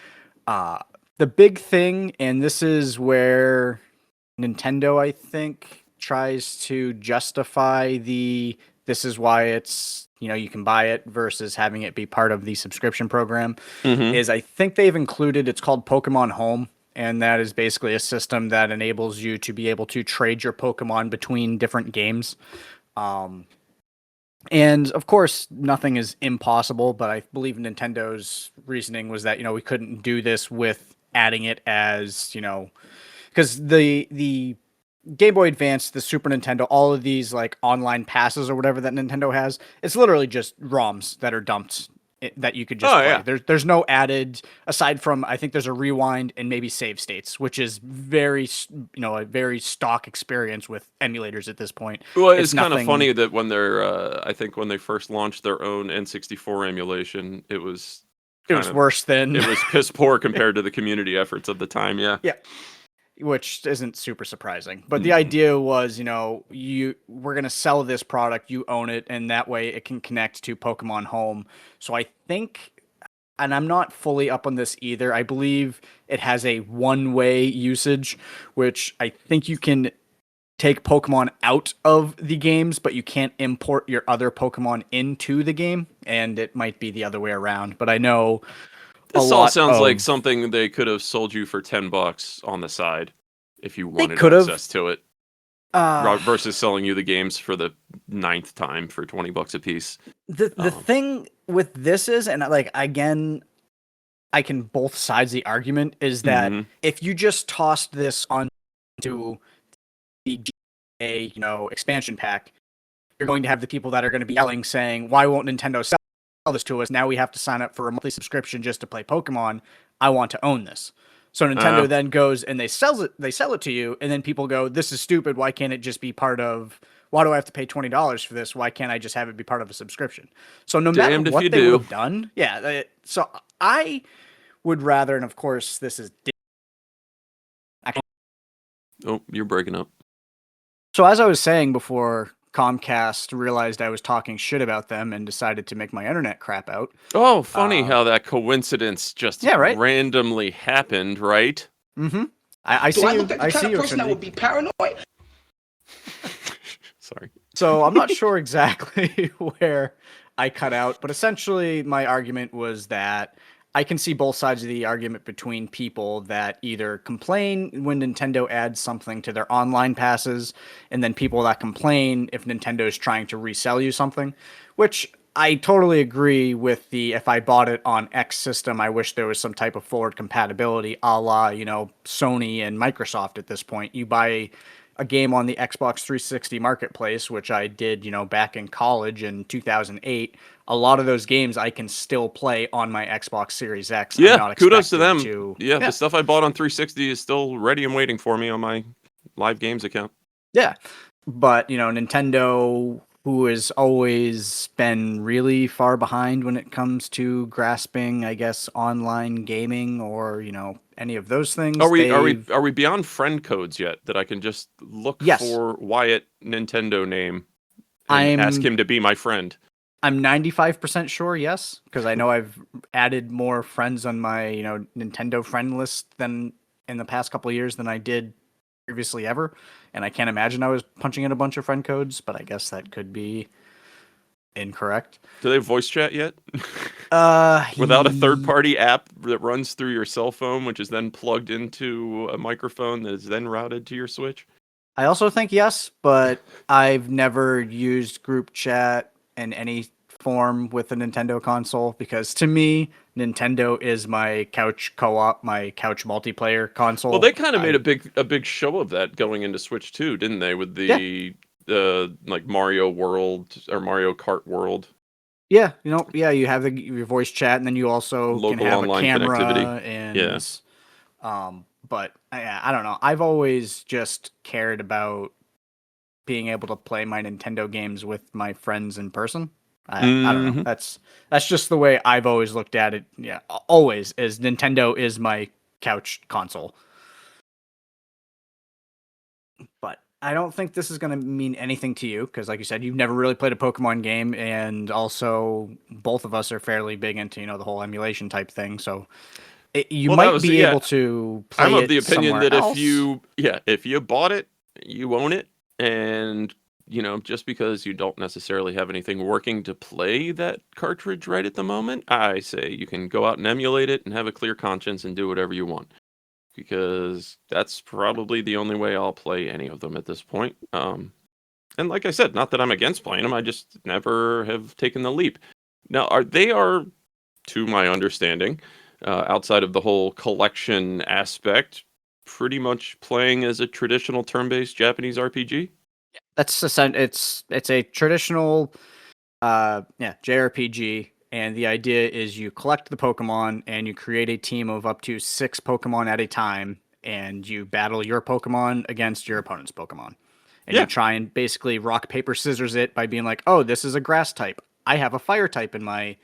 The big thing, and this is where Nintendo, I think, tries to justify this is why it's, you can buy it versus having it be part of the subscription program, is I think they've included, it's called Pokemon Home, and that is basically a system that enables you to be able to trade your Pokemon between different games. And of course, nothing is impossible, but I believe Nintendo's reasoning was that, we couldn't do this with adding it as, because the Game Boy Advance, the Super Nintendo, all of these like online passes or whatever that Nintendo has, it's literally just ROMs that are dumped that you could just play. Yeah. There's no added, aside from, I think there's a rewind and maybe save states, which is very, a very stock experience with emulators at this point. Well, it's kind of funny that when I think when they first launched their own N64 emulation, it was worse than... It was piss poor compared to the community efforts of the time, yeah. Yeah. Which isn't super surprising. But the idea was, we're going to sell this product, you own it, and that way it can connect to Pokemon Home. So I think, and I'm not fully up on this either, I believe it has a one-way usage, which I think you can take Pokemon out of the games, but you can't import your other Pokemon into the game, and it might be the other way around. But I know This all sounds like something they could have sold you for $10 on the side if you wanted could have. access to it, versus selling you the games for the 9th time for $20 a piece. The thing with this is, and like again, I can both sides of the argument is that if you just tossed this onto the expansion pack, you're going to have the people that are going to be yelling, saying, "Why won't Nintendo sell this to us? Now we have to sign up for a monthly subscription just to play Pokemon. I want to own this." So Nintendo then goes and they sell it to you, and then people go, "This is stupid. Why can't it just be part of? Why do I have to pay $20 for this? Why can't I just have it be part of a subscription?" So no matter what they would have done, so I would rather, and of course this is. Oh, you're breaking up. So as I was saying before, Comcast realized I was talking shit about them and decided to make my internet crap out. Oh, funny how that coincidence just randomly happened, right? Mm-hmm. I see. I look like the kind of person that would be paranoid? Sorry. So I'm not sure exactly where I cut out, but essentially my argument was that I can see both sides of the argument between people that either complain when Nintendo adds something to their online passes, and then people that complain if Nintendo is trying to resell you something, which I totally agree with if I bought it on X system, I wish there was some type of forward compatibility a la, Sony and Microsoft at this point. You buy a game on the Xbox 360 marketplace, which I did, back in college in 2008. A lot of those games I can still play on my Xbox Series X. Yeah, kudos to them. The stuff I bought on 360 is still ready and waiting for me on my Live Games account. Yeah, but, Nintendo, who has always been really far behind when it comes to grasping, I guess, online gaming or, any of those things. Are we beyond friend codes yet that I can just look for Wyatt Nintendo name and ask him to be my friend? I'm 95% sure, yes, because I know I've added more friends on my, Nintendo friend list than in the past couple of years than I did previously ever, and I can't imagine I was punching in a bunch of friend codes, but I guess that could be incorrect. Do they have voice chat yet? Without a third-party app that runs through your cell phone, which is then plugged into a microphone that is then routed to your Switch? I also think yes, but I've never used group chat in any form with a Nintendo console, because to me, Nintendo is my couch co-op, my couch multiplayer console. Well, they kind of made a big show of that going into Switch too, didn't they? With the like Mario World or Mario Kart World. Yeah, you have your voice chat, and then you also local can have online a camera connectivity. And but I don't know. I've always just cared about being able to play my Nintendo games with my friends in person. I don't know. That's just the way I've always looked at it. Yeah, always is Nintendo is my couch console. But I don't think this is going to mean anything to you, because like you said, you've never really played a Pokemon game, and also both of us are fairly big into, the whole emulation type thing. So you might be able to play it. I'm of the opinion that else. if you bought it, you own it, and just because you don't necessarily have anything working to play that cartridge right at the moment, I say you can go out and emulate it and have a clear conscience and do whatever you want. Because that's probably the only way I'll play any of them at this point. And like I said, not that I'm against playing them, I just never have taken the leap. Now, they are, to my understanding, outside of the whole collection aspect, pretty much playing as a traditional turn-based Japanese RPG? It's a traditional JRPG, and the idea is you collect the Pokemon and you create a team of up to 6 Pokemon at a time, and you battle your Pokemon against your opponent's Pokemon. And you try and basically rock, paper, scissors it by being like, oh, this is a grass type. I have a fire type in my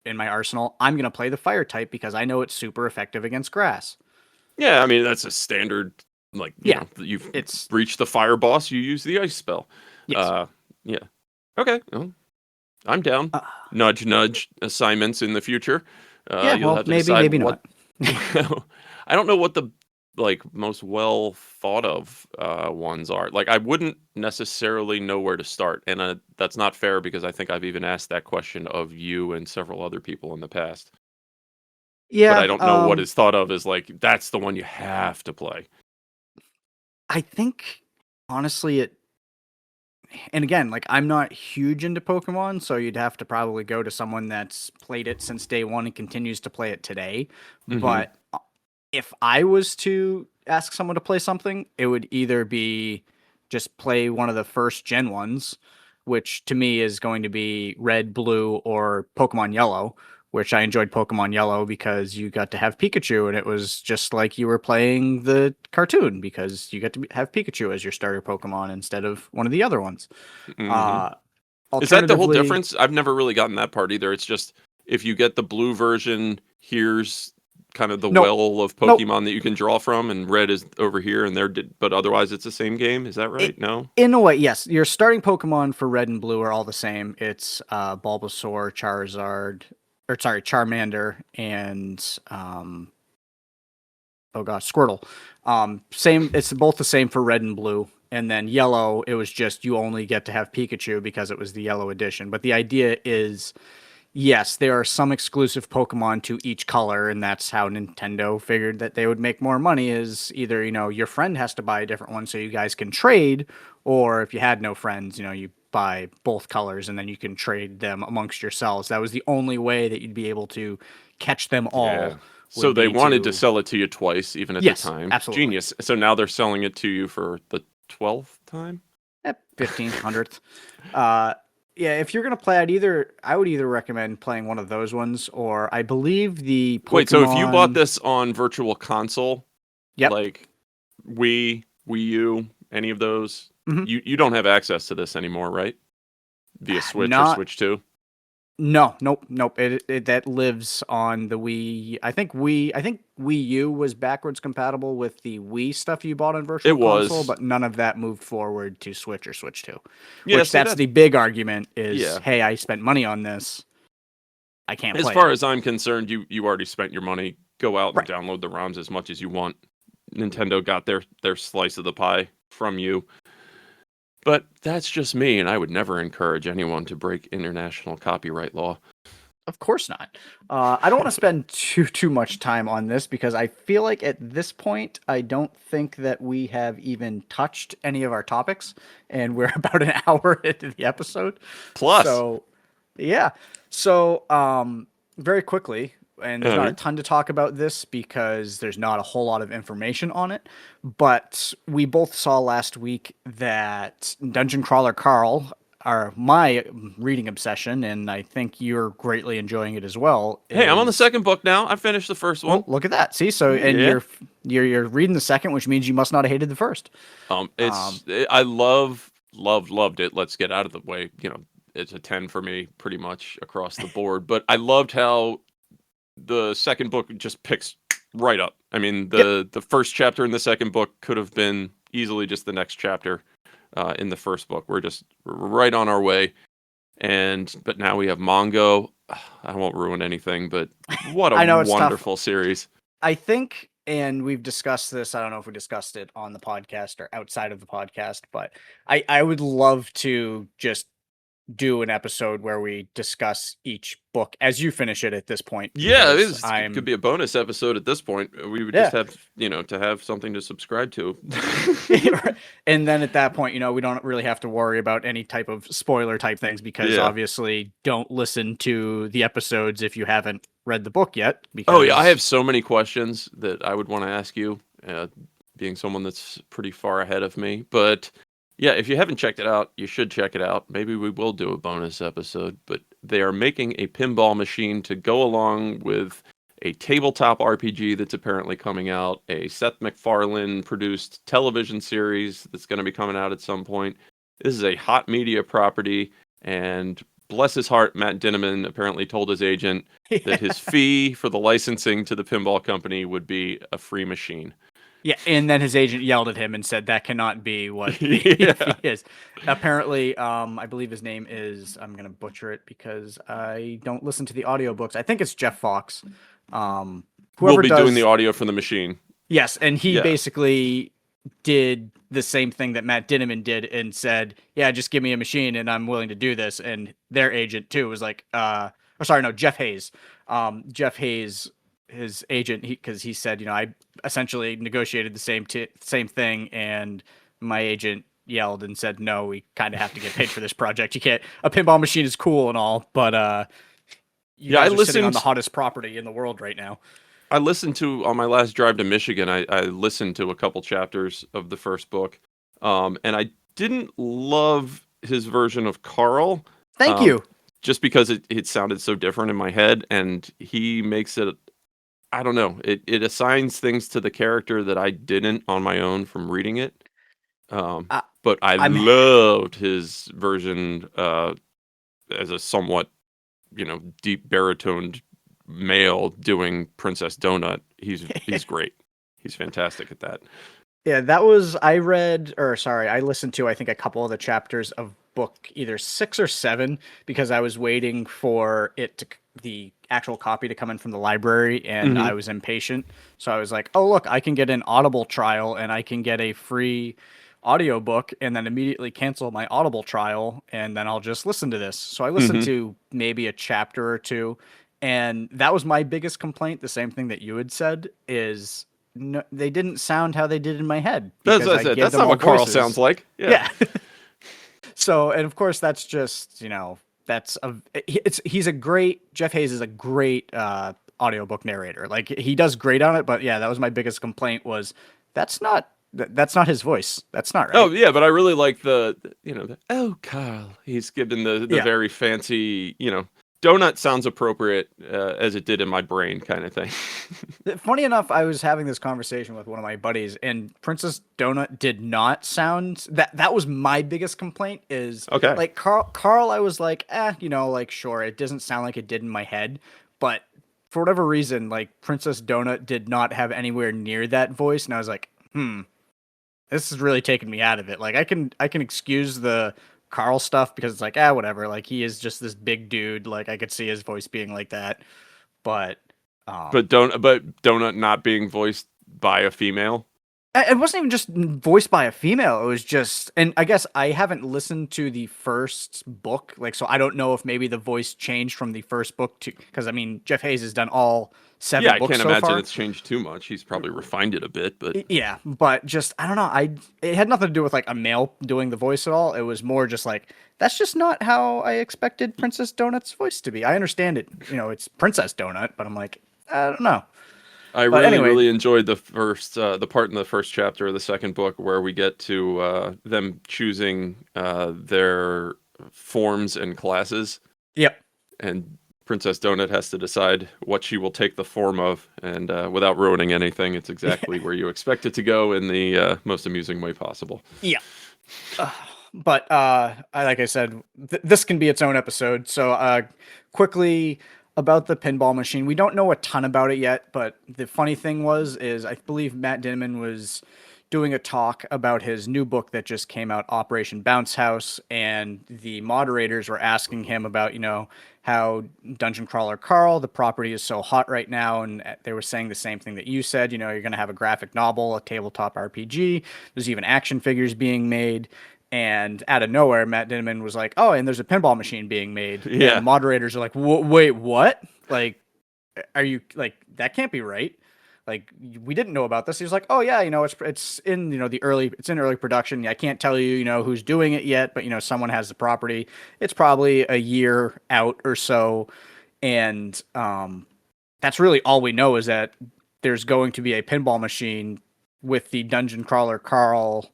arsenal. I'm going to play the fire type because I know it's super effective against grass. Yeah, I mean, that's a standard. You've reached the fire boss, you use the ice spell. Yes. Okay, well, I'm down. Nudge, nudge assignments in the future. You'll have to maybe not. I don't know what the like most well thought of ones are. Like I wouldn't necessarily know where to start, and that's not fair because I think I've even asked that question of you and several other people in the past. But I Yeah, don't know what is thought of as like that's the one you have to play. I think honestly and again, like I'm not huge into Pokemon, so you'd have to probably go to someone that's played it since day one and continues to play it today. Mm-hmm. But if I was to ask someone to play something, it would either be just play one of the first gen ones, which to me is going to be Red, Blue, or Pokemon Yellow, which I enjoyed Pokemon Yellow because you got to have Pikachu and it was just like you were playing the cartoon because you get to have Pikachu as your starter Pokemon instead of one of the other ones. Mm-hmm. Uh, Is that the whole alternatively, difference? I've never really gotten that part either. It's just if you get the blue version, here's kind of the nope, well of nope. Pokemon that you can draw from, and red is over here, and but otherwise it's the same game. Is that right? No. In a way, yes. Your starting Pokemon for Red and Blue are all the same. It's Bulbasaur, Charizard, or sorry, Charmander, and oh gosh, Squirtle. Same. It's both the same for Red and Blue. And then Yellow, it was just you only get to have Pikachu because it was the Yellow edition. But the idea is, yes, there are some exclusive Pokemon to each color, and that's how Nintendo figured that they would make more money. Is either your friend has to buy a different one so you guys can trade, or if you had no friends, you buy both colors and then you can trade them amongst yourselves. That was the only way that you'd be able to catch them all. Yeah. So they wanted to sell it to you twice, even at the Yes, time. absolutely. Genius. So now they're selling it to you for the 12th time. 1500th. Yeah, if you're gonna play, I would either recommend playing one of those ones, or I believe the Pokemon. Wait, so if you bought this on Virtual Console, yep, like Wii U, any of those, Mhm. you don't have access to this anymore, right? Via Switch or Not Switch 2? No, nope. It that lives on the Wii. I think Wii U was backwards compatible with the Wii stuff you bought on Virtual It was. Console, but none of that moved forward to Switch or Switch 2. Yeah, Which see, that's the big argument is, Yeah. hey, I spent money on this. I can't As play far it. as I'm concerned, you already spent your money. Go out and Right. download the ROMs as much as you want. Nintendo got their slice of the pie from you. But that's just me, and I would never encourage anyone to break international copyright law. Of course not. I don't want to spend too much time on this because I feel like at this point I don't think that we have even touched any of our topics, and we're about an hour into the episode. Plus. So yeah. So very quickly, and there's not a ton to talk about this because there's not a whole lot of information on it, but we both saw last week that Dungeon Crawler Carl, my reading obsession, and I think you're greatly enjoying it as well. Hey, I'm on the second book now. I finished the first one. Oh, look at that! See, so and Yeah. you're reading the second, which means you must not have hated the first. I loved it. Let's get out of the way. It's a 10 for me, pretty much across the board. But I loved how the second book just picks right up. I mean, the first chapter in the second book could have been easily just the next chapter. In the first book, we're right on our way, but now we have Mongo. I won't ruin anything, but what a wonderful series! I think, and we've discussed this. I don't know if we discussed it on the podcast or outside of the podcast, but I would love to just do an episode where we discuss each book as you finish it at this point. Yeah, it could be a bonus episode at this point. We would just have, to have something to subscribe to. And then at that point, we don't really have to worry about any type of spoiler type things because obviously don't listen to the episodes if you haven't read the book yet. Because... Oh yeah, I have so many questions that I would want to ask you, being someone that's pretty far ahead of me, but... Yeah, if you haven't checked it out, you should check it out. Maybe we will do a bonus episode, but they are making a pinball machine to go along with a tabletop RPG that's apparently coming out, a Seth MacFarlane produced television series that's going to be coming out at some point. This is a hot media property, and bless his heart, Matt Dinneman apparently told his agent that his fee for the licensing to the pinball company would be a free machine. Yeah, and then his agent yelled at him and said that cannot be what he is. Apparently, I believe his name is, I'm going to butcher it because I don't listen to the audiobooks. I think it's Jeff Fox. We'll be doing the audio for the machine. Yes, and he Yeah. basically did the same thing that Matt Dinniman did and said, "Yeah, just give me a machine and I'm willing to do this." And their agent too was like, or sorry, no, Jeff Hayes. Jeff Hayes, his agent, because he said, I essentially negotiated the same thing, and my agent yelled and said, "No, we kind of have to get paid for this project. You can't. A pinball machine is cool and all, but you Yeah, guys are sitting on the hottest property in the world right now." I listened to on my last drive to Michigan. I listened to a couple chapters of the first book, and I didn't love his version of Carl. Thank um, you. just because it sounded so different in my head, and he makes it. I don't know. It assigns things to the character that I didn't on my own from reading it. I, But I I'm loved his version as a somewhat, deep baritoned male doing Princess Donut. He's great. He's fantastic at that. Yeah, I listened to, I think, a couple of the chapters of book either 6 or 7 because I was waiting for the actual copy to come in from the library, and Mhm. I was impatient. So I was like, oh, look, I can get an Audible trial and I can get a free audiobook and then immediately cancel my Audible trial, and then I'll just listen to this. So I listened Mhm. to maybe a chapter or two, and that was my biggest complaint. The same thing that you had said is, no, they didn't sound how they did in my head That's because what I I said. gave That's them not all what Carl voices. sounds like. Yeah. So, and of course, that's just, he's a great, Jeff Hayes is a great audiobook narrator. Like, he does great on it, but yeah, that was my biggest complaint was that's not his voice. That's not right. Oh yeah, but I really like oh Carl. He's given the Yeah. very fancy, donut sounds appropriate as it did in my brain kind of thing. Funny enough, I was having this conversation with one of my buddies, and Princess Donut did not sound that was my biggest complaint is Okay. like Carl, I was like, like sure, it doesn't sound like it did in my head, but for whatever reason, like Princess Donut did not have anywhere near that voice, and I was like, this is really taking me out of it. Like I can excuse the Carl stuff because it's like, whatever, like he is just this big dude, like I could see his voice being like that, but But donut not being voiced by a female. it wasn't even just voiced by a female. It was just, and I guess I haven't listened to the first book, like, so I don't know if maybe the voice changed from the first book to, because I mean, Jeff Hayes has done all 7 Yeah, I books can't so imagine far. it's changed too much. He's probably refined it a bit, but Yeah, but just I don't know. It had nothing to do with like a male doing the voice at all. It was more just like that's just not how I expected Princess Donut's voice to be. I understand it, it's Princess Donut, but I'm like, I don't know. I But anyway, really enjoyed the part in the first chapter of the second book where we get to them choosing their forms and classes, yep. and Princess Donut has to decide what she will take the form of, and without ruining anything, it's exactly where you expect it to go in the most amusing way possible. Yeah. But like I said, this can be its own episode. So quickly about the pinball machine, we don't know a ton about it yet. But the funny thing is I believe Matt Dinniman was doing a talk about his new book that just came out, Operation Bounce House, and the moderators were asking him about, how Dungeon Crawler Carl, the property is so hot right now, and they were saying the same thing that you said, you're going to have a graphic novel, a tabletop RPG, there's even action figures being made, and out of nowhere, Matt Dinniman was like, oh, and there's a pinball machine being made, Yeah. and the moderators are like, wait, what? Like, are you, like, that can't be right. Like, we didn't know about this. He was like, oh yeah, it's in, it's in early production. I can't tell you, who's doing it yet, but someone has the property. It's probably a year out or so. And that's really all we know is that there's going to be a pinball machine with the Dungeon Crawler Carl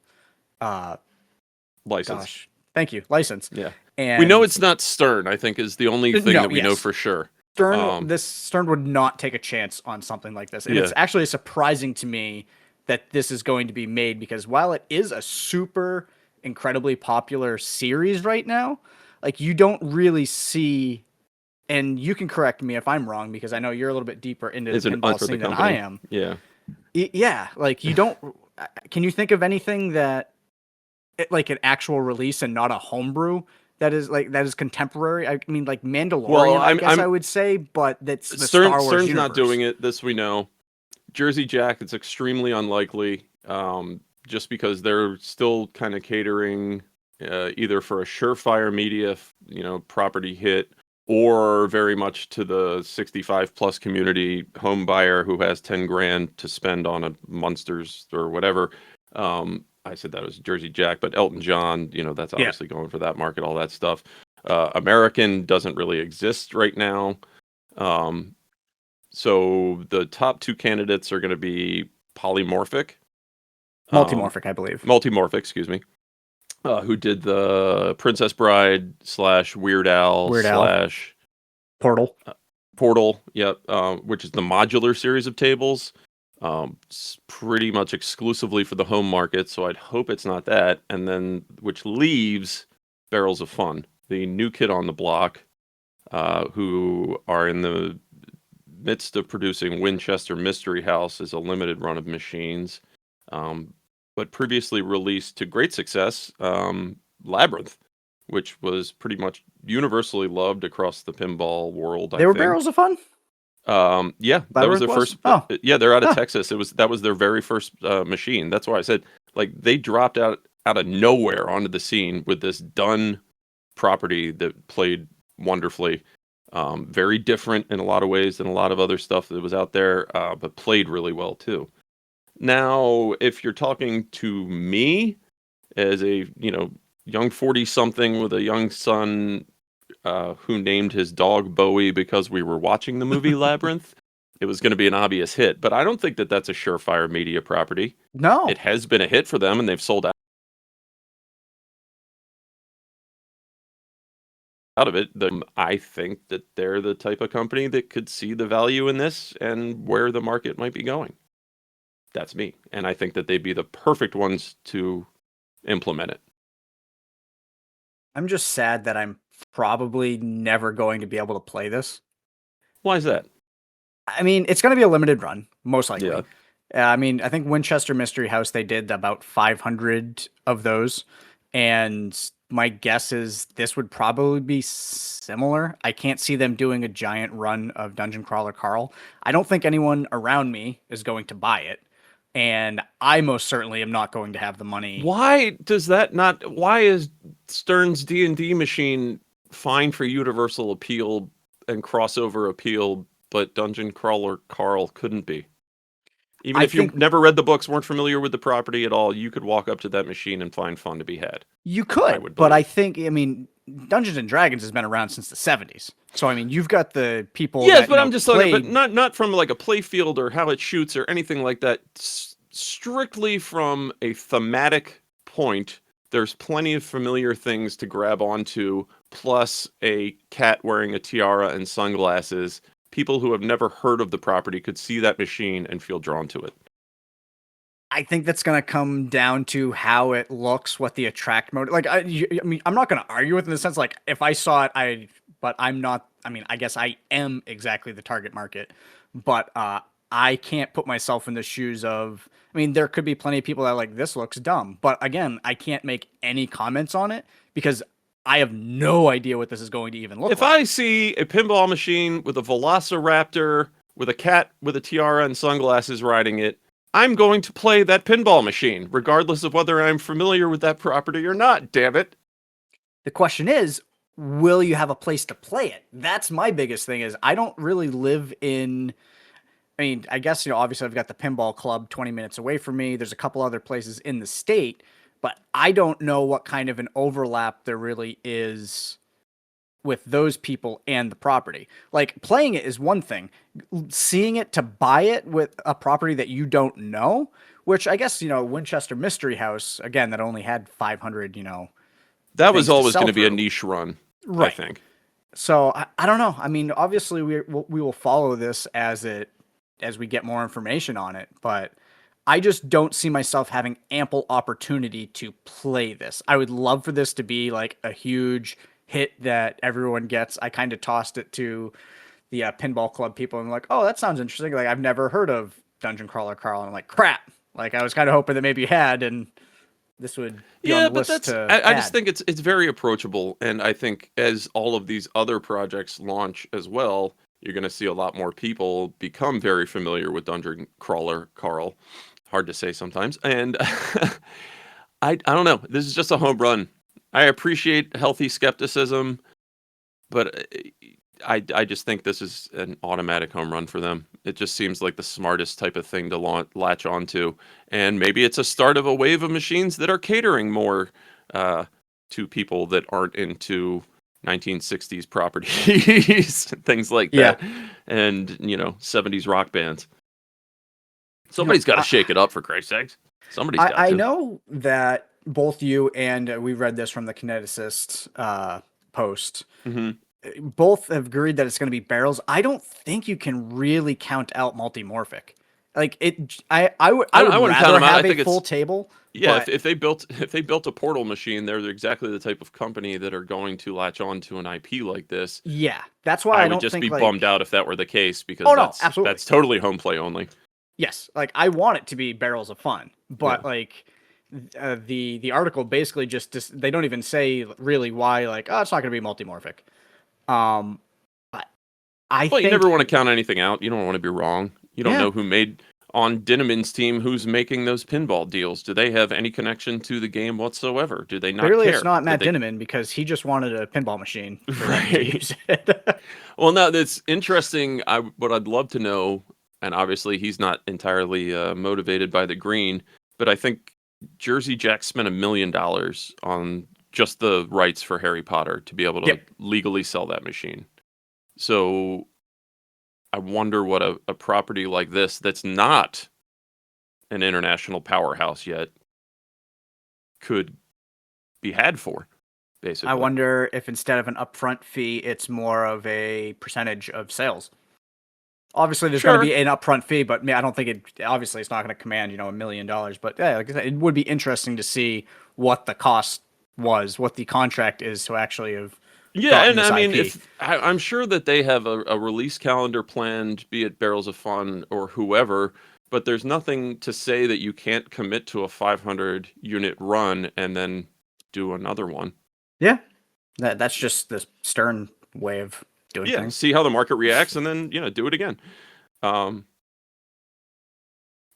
License. Thank you. License. Yeah. And We know it's not Stern, I think, is the only thing that we know for sure. Stern would not take a chance on something like this. And it's actually surprising to me that this is going to be made because while it is a super incredibly popular series right now, like you don't really see, and you can correct me if I'm wrong because I know you're a little bit deeper into the pinball scene than I am. Yeah. Yeah. Like you don't, can you think of anything that like an actual release and not a homebrew that is contemporary? I mean, like Mandalorian, I guess I would say, but that's the Star Wars Stern's universe. not doing it. This we know. Jersey Jack, it's extremely unlikely, just because they're still kind of catering either for a surefire media, property hit, or very much to the 65 plus community home buyer who has 10 grand to spend on a Munsters or whatever. I said that was Jersey Jack, but Elton John, that's obviously going for that market, all that stuff. American doesn't really exist right now. So the top two candidates are going to be Polymorphic. Multimorphic, I believe. Multimorphic, excuse me. Who did the Princess Bride / Weird Al / Portal. Portal, yep, which is the modular series of tables. It's pretty much exclusively for the home market, so I'd hope it's not that. And then, which leaves Barrels of Fun, the new kid on the block, who are in the midst of producing Winchester Mystery House as a limited run of machines, but previously released to great success, Labyrinth, which was pretty much universally loved across the pinball world. They were Barrels of Fun? Yeah, that was their first. Oh. Yeah, they're out of Texas. That was their very first machine. That's why I said, like, they dropped out of nowhere onto the scene with this done property that played wonderfully. Very different in a lot of ways than a lot of other stuff that was out there, but played really well too. Now, if you're talking to me as a young 40-something with a young son who named his dog Bowie because we were watching the movie Labyrinth, it was going to be an obvious hit. But I don't think that that's a surefire media property. No. It has been a hit for them, and they've sold out of it. I think that they're the type of company that could see the value in this and where the market might be going. That's me. And I think that they'd be the perfect ones to implement it. I'm just sad that I'm probably never going to be able to play this. Why is that? I mean, it's going to be a limited run, most likely. Yeah. I mean, I think Winchester Mystery House, they did about 500 of those. And my guess is this would probably be similar. I can't see them doing a giant run of Dungeon Crawler Carl. I don't think anyone around me is going to buy it. And I most certainly am not going to have the money. Why is Stern's D&D machine fine for universal appeal and crossover appeal, but Dungeon Crawler Carl couldn't be? Even if you never read the books, weren't familiar with the property at all, you could walk up to that machine and find fun to be had. You could, but I think, Dungeons and Dragons has been around since the 70s. So, you've got the people. Yes, but I'm just talking, but not from like a play field or how it shoots or anything like that. Strictly from a thematic point, there's plenty of familiar things to grab onto, plus a cat wearing a tiara and sunglasses. People who have never heard of the property could see that machine and feel drawn to it. I think that's going to come down to how it looks, what the attract mode. Like, I'm not going to argue with it in the sense, like, if I saw it, but I'm not. I guess I am exactly the target market, but I can't put myself in the shoes of. There could be plenty of people that are like, this looks dumb, but again, I can't make any comments on it because I have no idea what this is going to even look like. If I see a pinball machine with a velociraptor with a cat with a tiara and sunglasses riding it, I'm going to play that pinball machine, regardless of whether I'm familiar with that property or not, damn it. The question is, will you have a place to play it? That's my biggest thing is I don't really live in... I guess, obviously I've got the pinball club 20 minutes away from me. There's a couple other places in the state, but I don't know what kind of an overlap there really is with those people and the property. Like, playing it is one thing. Seeing it to buy it with a property that you don't know, which I guess, Winchester Mystery House, again, that only had 500, that was always going to be a niche run, right. I think. So, I don't know. Obviously we will follow this as we get more information on it, but I just don't see myself having ample opportunity to play this. I would love for this to be like a huge hit that everyone gets. I kind of tossed it to the pinball club people and like, oh, that sounds interesting. Like, I've never heard of Dungeon Crawler Carl. And I'm like, crap. Like, I was kind of hoping that maybe you had, and this would be on the list to I just think it's very approachable. And I think as all of these other projects launch as well, you're going to see a lot more people become very familiar with Dungeon Crawler Carl. Hard to say sometimes. And I don't know. This is just a home run. I appreciate healthy skepticism, but I just think this is an automatic home run for them. It just seems like the smartest type of thing to latch onto. And maybe it's a start of a wave of machines that are catering more to people that aren't into 1960s properties, things like that. And, 70s rock bands. Somebody's got to shake it up, for Christ's sakes. Somebody's got to. I know that both you and we read this from the Kineticist post. Mm-hmm. Both have agreed that it's going to be barrels. I don't think you can really count out multimorphic. Like it, I would rather have a full table. Yeah, if they built a portal machine, they're exactly the type of company that are going to latch on to an IP like this. Yeah, that's why I would don't just think, be like, bummed out if that were the case, because absolutely. That's totally home play only. Yes, like I want it to be barrels of fun, but like the article basically just they don't even say really why, like, oh, it's not going to be multimorphic. But I think you never want to count anything out. You don't want to be wrong. You don't know who made on Dinneman's team, who's making those pinball deals. Do they have any connection to the game whatsoever? Do they not clearly care? It's not Matt Dinneman, because he just wanted a pinball machine for them to Right. use it. Well, now that's interesting. What I'd love to know, and obviously he's not entirely motivated by the green, but I think Jersey Jack spent $1 million on just the rights for Harry Potter to be able to legally sell that machine. So I wonder what a property like this, that's not an international powerhouse yet, could be had for, basically. I wonder if instead of an upfront fee, it's more of a percentage of sales. Obviously, there's going to be an upfront fee, but I don't think obviously it's not going to command, $1 million. But yeah, like I said, it would be interesting to see what the cost was, what the contract is to actually have. Yeah, and I mean, IP. I'm sure that they have a release calendar planned, be it Barrels of Fun or whoever, but there's nothing to say that you can't commit to a 500 unit run and then do another one. Yeah, that's just the Stern way of doing things. See how the market reacts and then, do it again. I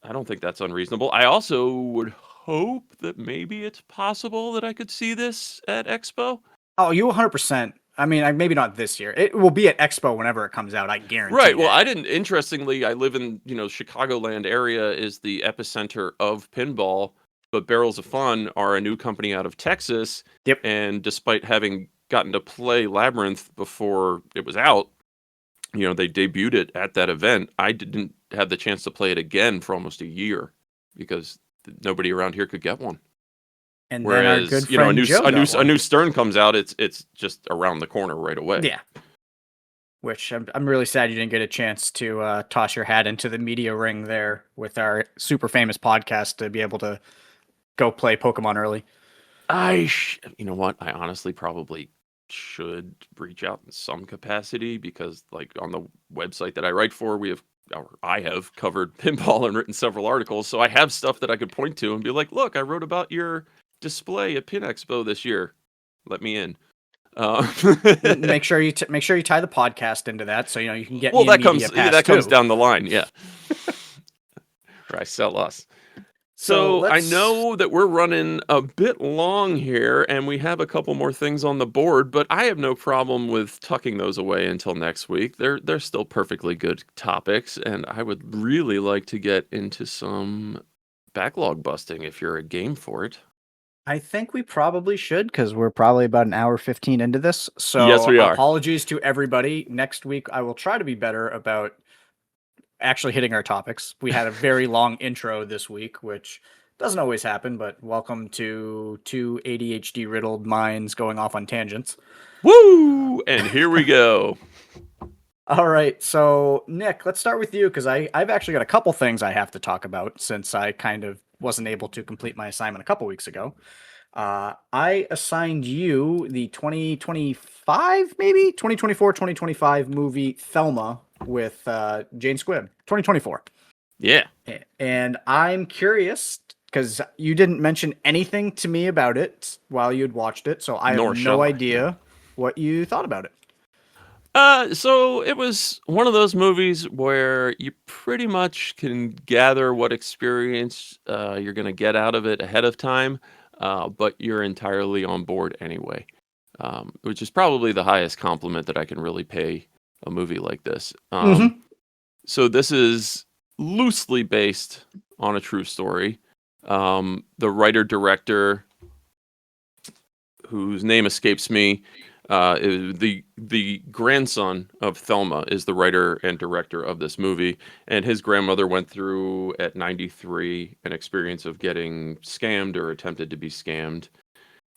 don't think that's unreasonable. I also would hope that maybe it's possible that I could see this at Expo. Oh, you 100%. I mean, maybe not this year. It will be at Expo whenever it comes out. I guarantee. Right. Well, that. Interestingly, I live in, Chicagoland area is the epicenter of pinball, but Barrels of Fun are a new company out of Texas. Yep. And despite having gotten to play Labyrinth before it was out, they debuted it at that event. I didn't have the chance to play it again for almost a year because nobody around here could get one. And whereas, then our good friend a new Stern comes out, it's just around the corner right away. Yeah. Which I'm really sad you didn't get a chance to toss your hat into the media ring there with our super famous podcast to be able to go play Pokemon early. You know what? I honestly probably should reach out in some capacity, because like on the website that I write for, I have covered pinball and written several articles. So I have stuff that I could point to and be like, look, I wrote about your display at Pin Expo this year. Let me in. Make sure you tie the podcast into that, so you can get. Well, me a that comes down the line, yeah. Or I sell us. So I know that we're running a bit long here, and we have a couple more things on the board, but I have no problem with tucking those away until next week. They're still perfectly good topics, and I would really like to get into some backlog busting if you're a game for it. I think we probably should, because we're probably about an hour 15 into this. So yes, we are. Apologies to everybody. Next week, I will try to be better about actually hitting our topics. We had a very long intro this week, which doesn't always happen, but welcome to two ADHD riddled minds going off on tangents. Woo! And here we go. All right. So Nick, let's start with you, because I've actually got a couple things I have to talk about, since I kind of wasn't able to complete my assignment a couple weeks ago. I assigned you the 2025, maybe 2024-2025 movie Thelma with Jane Squibb. 2024. Yeah. And I'm curious, because you didn't mention anything to me about it while you'd watched it, so I have no idea what you thought about it. So it was one of those movies where you pretty much can gather what experience you're going to get out of it ahead of time, but you're entirely on board anyway, which is probably the highest compliment that I can really pay a movie like this. Mm-hmm. So this is loosely based on a true story. The writer-director, whose name escapes me, is the grandson of Thelma is the writer and director of this movie, and his grandmother went through at 93 an experience of getting scammed or attempted to be scammed,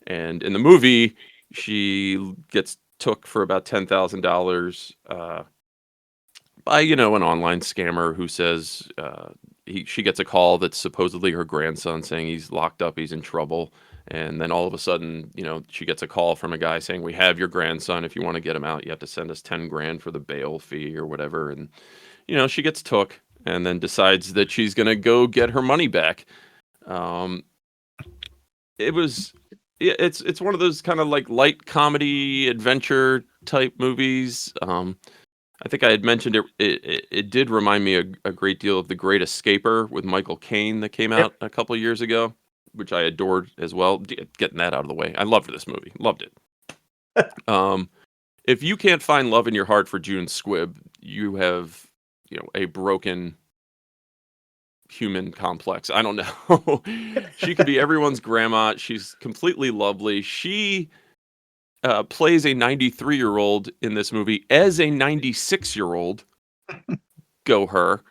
and in the movie she gets took for about $10,000 by an online scammer who says she gets a call that's supposedly her grandson saying he's locked up, he's in trouble. And then all of a sudden, she gets a call from a guy saying, "We have your grandson. If you want to get him out, you have to send us 10 grand for the bail fee or whatever." And, she gets took and then decides that she's going to go get her money back. It's one of those kind of like light comedy adventure type movies. I think I had mentioned it did remind me a great deal of The Great Escaper with Michael Caine that came out a couple of years ago, which I adored as well. Getting that out of the way. I loved this movie. Loved it. If you can't find love in your heart for June Squibb, you have, a broken human complex. I don't know. She could be everyone's grandma. She's completely lovely. She plays a 93-year-old in this movie as a 96-year-old. Go her.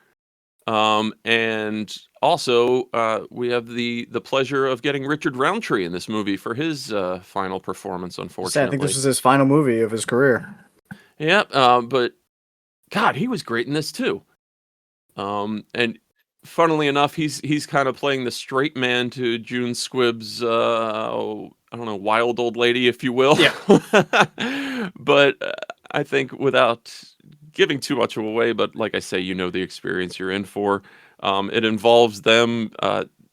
And also, we have the pleasure of getting Richard Roundtree in this movie for his final performance, unfortunately. I think this is his final movie of his career. Yeah, but God, he was great in this too. And funnily enough, he's kind of playing the straight man to June Squibb's, I don't know, wild old lady, if you will. Yeah. But I think without giving too much away, but like I say, the experience you're in for. It involves them.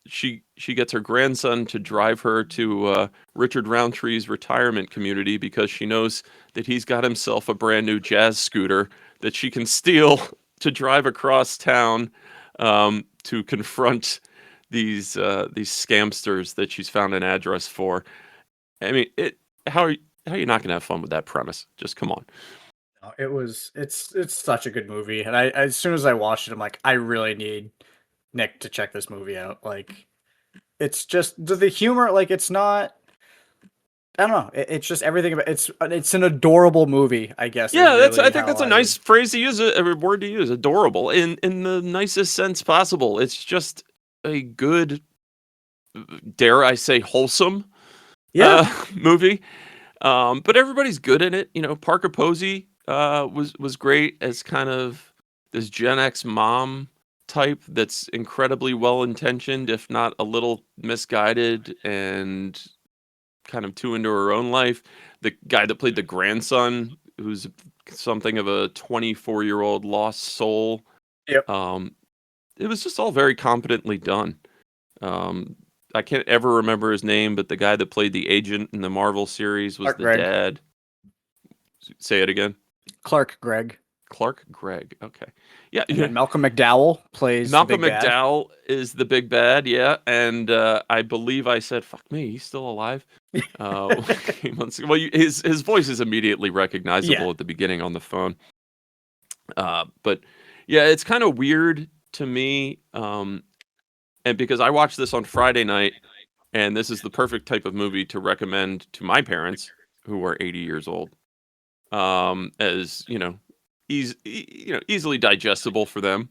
She gets her grandson to drive her to Richard Roundtree's retirement community because she knows that he's got himself a brand new jazz scooter that she can steal to drive across town to confront these scamsters that she's found an address for. I mean, how are you not gonna have fun with that premise? Just come on. It's such a good movie, and I as soon as I watched it, I'm like, I really need Nick to check this movie out. Like, it's just the humor. Like, it's not. I don't know. It's just everything about it's an adorable movie, I guess. Yeah, really I think that's a nice phrase to use, a word to use. Adorable in the nicest sense possible. It's just a good, dare I say, wholesome movie. But everybody's good in it. Parker Posey was great as kind of this Gen X mom type that's incredibly well intentioned, if not a little misguided and kind of too into her own life. The guy that played the grandson, who's something of a 24-year-old lost soul. Yep. It was just all very competently done. I can't ever remember his name, but the guy that played the agent in the Marvel series was Clark the Gregg. dad. Say it again. Clark Gregg. Clark Gregg. Okay. Yeah. And then Malcolm McDowell plays Malcolm the big bad. McDowell is the big bad. Yeah. And I believe I said, "Fuck me, he's still alive." A few months ago. Well, his voice is immediately recognizable at the beginning on the phone. But yeah, it's kind of weird to me. And because I watched this on Friday night, and this is the perfect type of movie to recommend to my parents who are 80 years old, as easily digestible for them.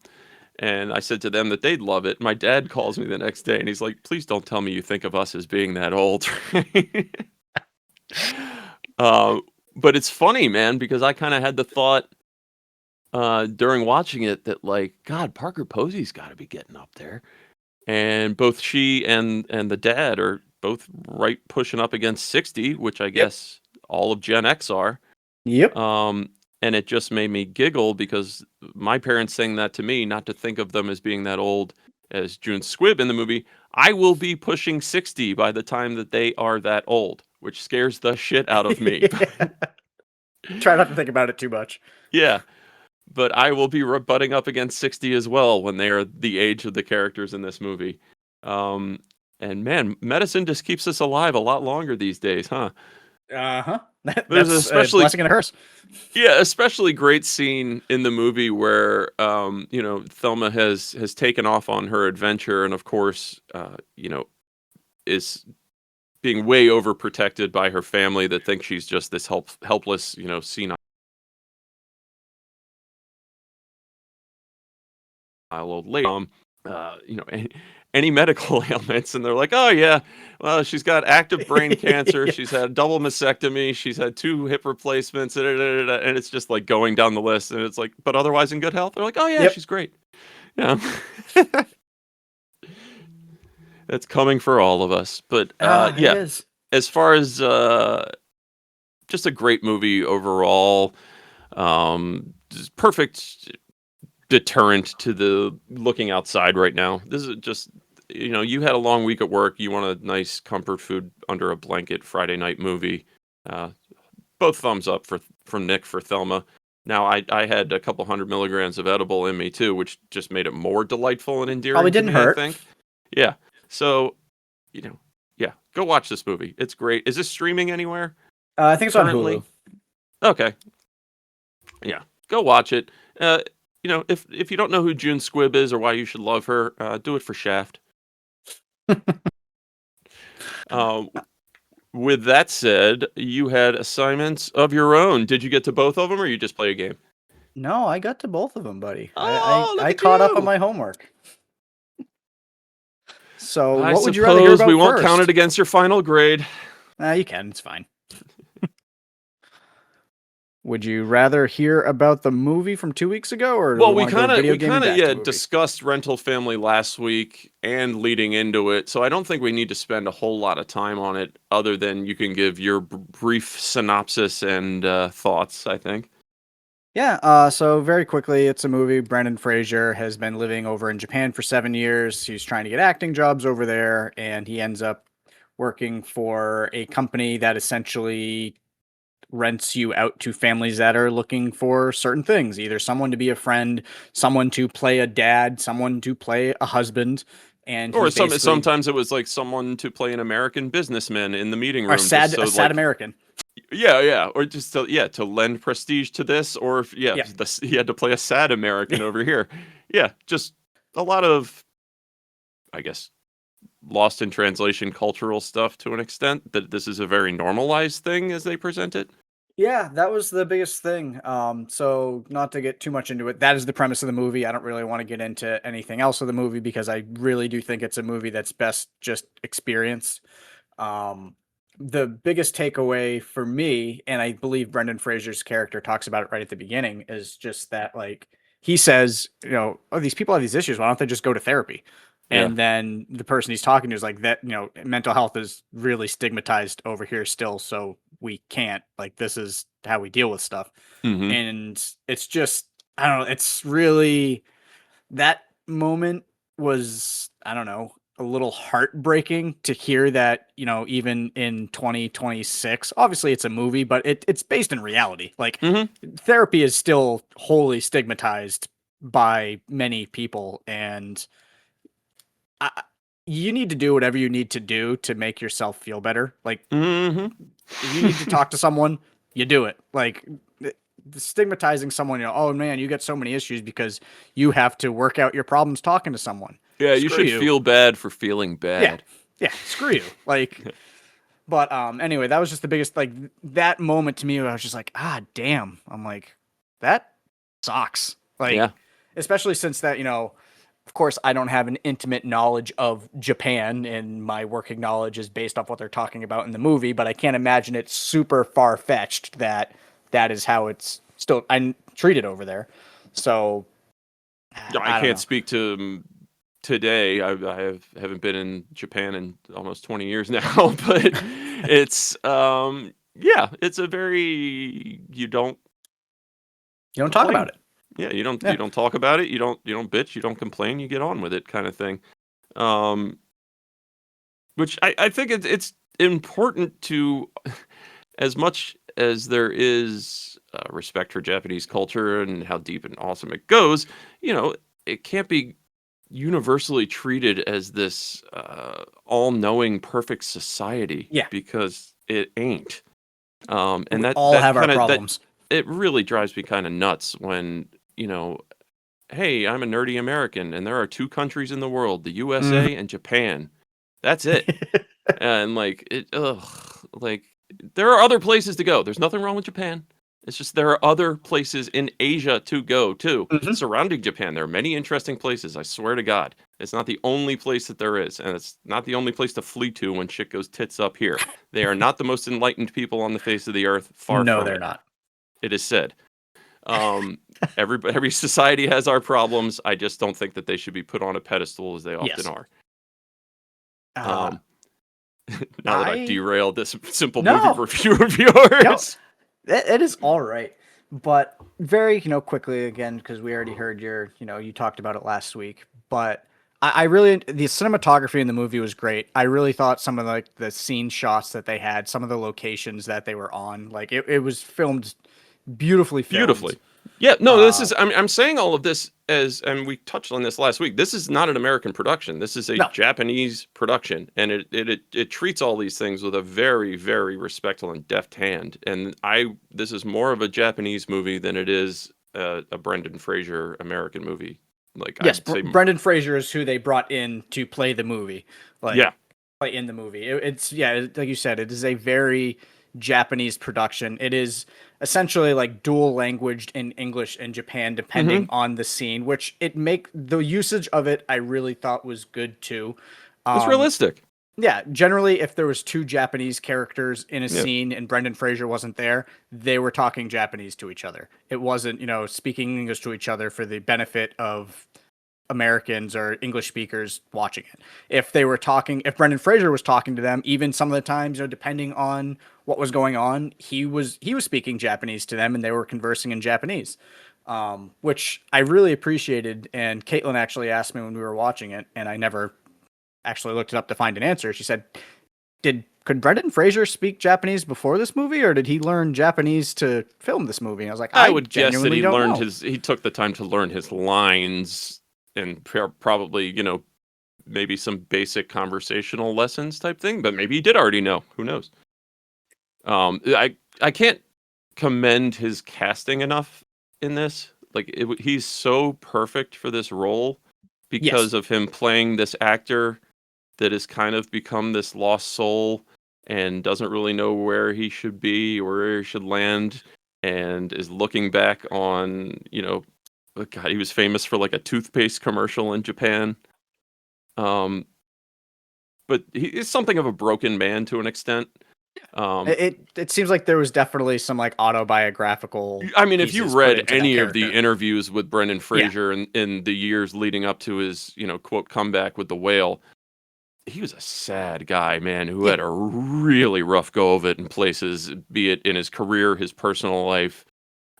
And I said to them that they'd love it. My dad calls me the next day and he's like, "Please don't tell me you think of us as being that old." But it's funny, man, because I kind of had the thought during watching it that, like, God, Parker Posey's got to be getting up there. And both she and the dad are both pushing up against 60, which I guess all of Gen X are. Yep. And it just made me giggle because my parents saying that to me, not to think of them as being that old as June Squibb in the movie. I will be pushing 60 by the time that they are that old, which scares the shit out of me. Try not to think about it too much. Yeah, but I will be butting up against 60 as well when they are the age of the characters in this movie. Um, and man, medicine just keeps us alive a lot longer these days, huh? Uh-huh. There's That's a blessing and a curse. yeah, especially great scene in the movie where Thelma has taken off on her adventure, and of course, is being way overprotected by her family that think she's just this helpless, senile old lady. Any medical ailments, and they're like, oh yeah, well, she's got active brain cancer, she's had double mastectomy, she's had 2 hip replacements, and it's just like going down the list, and it's like, but otherwise in good health. They're like, oh yeah, Yep. she's great. Yeah. That's coming for all of us. But It yeah, is. as far as just a great movie overall, just perfect deterrent to the looking outside right now. This is just, you had a long week at work, you want a nice comfort food under a blanket Friday night movie. Both thumbs up from Nick for Thelma. Now I had a couple 100 milligrams of edible in me too, which just made it more delightful and endearing. Probably didn't to me, hurt. I think. Yeah. So, yeah, go watch this movie. It's great. Is this streaming anywhere? I think it's currently? on Hulu. Okay. Yeah, go watch it. If you don't know who June Squibb is or why you should love her, do it for Shaft. With that said, you had assignments of your own. Did you get to both of them, or you just play a game? No, I got to both of them, buddy. Oh, look I at caught up you. on my homework. So, I what would you rather hear suppose about we won't first? count it against your final grade. You can. It's fine. Would you rather hear about the movie from 2 weeks ago, or Well, we wanna go kind of video gaming back to the movie? discussed Rental Family last week and leading into it, so I don't think we need to spend a whole lot of time on it, other than you can give your brief synopsis and thoughts, I think. Yeah, so very quickly, it's a movie. Brendan Fraser has been living over in Japan for 7 years. He's trying to get acting jobs over there, and he ends up working for a company that essentially rents you out to families that are looking for certain things, either someone to be a friend, someone to play a dad, someone to play a husband, and Or he basically sometimes it was like someone to play an American businessman in the meeting room. or sad, just so, a sad like, American. yeah, or just to lend prestige to this, or if, Yeah. he had to play a sad American over here. Yeah, just a lot of, I guess, lost in translation cultural stuff to an extent, that this is a very normalized thing as they present it. Yeah, that was the biggest thing. So not to get too much into it, that is the premise of the movie. I don't really want to get into anything else of the movie because I really do think it's a movie that's best just experienced. The biggest takeaway for me, and I believe Brendan Fraser's character talks about it right at the beginning, is just that, like, he says, oh, these people have these issues. Why don't they just go to therapy? Yeah. And then the person he's talking to is like, that, mental health is really stigmatized over here still. So we can't, like, this is how we deal with stuff. Mm-hmm. And it's just, I don't know. It's really, that moment was, I don't know, a little heartbreaking to hear that, even in 2026, obviously it's a movie, but it's based in reality. Like, therapy is still wholly stigmatized by many people. And you need to do whatever you need to do to make yourself feel better. Like, if you need to talk to someone, you do it. Like, stigmatizing someone, oh man, you get so many issues because you have to work out your problems talking to someone. Yeah, you should feel bad for feeling bad. Yeah, screw you. Like, but anyway, that was just the biggest, like, that moment to me where I was just like, damn. I'm like, that sucks. Like, yeah. Especially since that, of course, I don't have an intimate knowledge of Japan, and my working knowledge is based off what they're talking about in the movie, but I can't imagine it's super far-fetched that is how it's still treated over there. So, I can't speak to today. I haven't been in Japan in almost 20 years now, but it's, it's a very, you don't talk about it. Yeah, you don't talk about it. You don't bitch. You don't complain. You get on with it, kind of thing. Which I think it's important to, as much as there is respect for Japanese culture and how deep and awesome it goes, it can't be universally treated as this all-knowing perfect society. Yeah. Because it ain't. And We that all have our kinda, problems. it really drives me kind of nuts when, hey, I'm a nerdy American, and there are two countries in the world, the USA and Japan. That's it. And there are other places to go. There's nothing wrong with Japan. It's just there are other places in Asia to go too. Surrounding Japan, there are many interesting places. I swear to God, it's not the only place that there is, and it's not the only place to flee to when shit goes tits up here. They are not the most enlightened people on the face of the earth. Far No, from they're it. not. It is said. Every society has our problems. I just don't think that they should be put on a pedestal as they often are. Now that I've derailed this simple movie review of yours. It is all right. But very, quickly again, because we already heard you talked about it last week. But I really, the cinematography in the movie was great. I really thought some of the scene shots that they had, some of the locations that they were on, it was filmed beautifully. Yeah, no, this is, I'm saying all of this and we touched on this last week. This is not an American production. This is a Japanese production, and it treats all these things with a very, very respectful and deft hand. And this is more of a Japanese movie than it is a Brendan Fraser American movie. Yes, Brendan Fraser is who they brought in to play the movie. Play in the movie. It's like you said, it is a very Japanese production. It is essentially dual languaged in English and Japan, depending on the scene, which the usage of it I really thought was good too. It's realistic. Yeah, generally if there was two Japanese characters in a scene and Brendan Fraser wasn't there, they were talking Japanese to each other. It wasn't, speaking English to each other for the benefit of Americans or English speakers watching it. If Brendan Fraser was talking to them, even some of the times, depending on what was going on, he was speaking Japanese to them and they were conversing in Japanese, which I really appreciated. And Caitlin actually asked me when we were watching it, and I never actually looked it up to find an answer. She said, could Brendan Fraser speak Japanese before this movie, or did he learn Japanese to film this movie? And I was like, I would guess that he took the time to learn his lines and probably, maybe some basic conversational lessons type thing, but maybe he did already know. Who knows? I can't commend his casting enough in this. He's so perfect for this role because of him playing this actor that has kind of become this lost soul and doesn't really know where he should be or where he should land, and is looking back on, God, he was famous for a toothpaste commercial in Japan. But he is something of a broken man to an extent. It seems like there was definitely some autobiographical. I mean, if you read any of the interviews with Brendan Fraser in the years leading up to his, quote, comeback with The Whale, he was a sad guy, man, who had a really rough go of it in places, be it in his career, his personal life.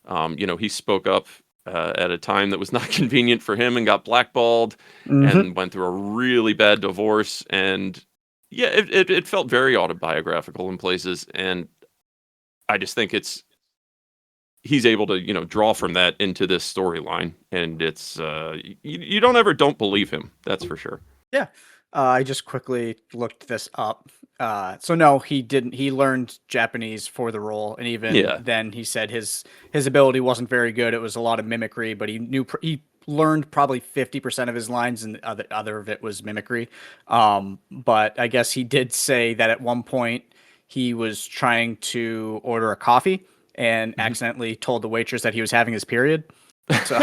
He spoke up at a time that was not convenient for him and got blackballed and went through a really bad divorce. And it felt very autobiographical in places. And I just think he's able to, draw from that into this storyline. And it's, you don't believe him. That's for sure. Yeah. I just quickly looked this up. So no, he didn't. He learned Japanese for the role, and even then, he said his ability wasn't very good. It was a lot of mimicry, but he learned probably 50% of his lines, and the other of it was mimicry. But I guess he did say that at one point he was trying to order a coffee and accidentally told the waitress that he was having his period. So.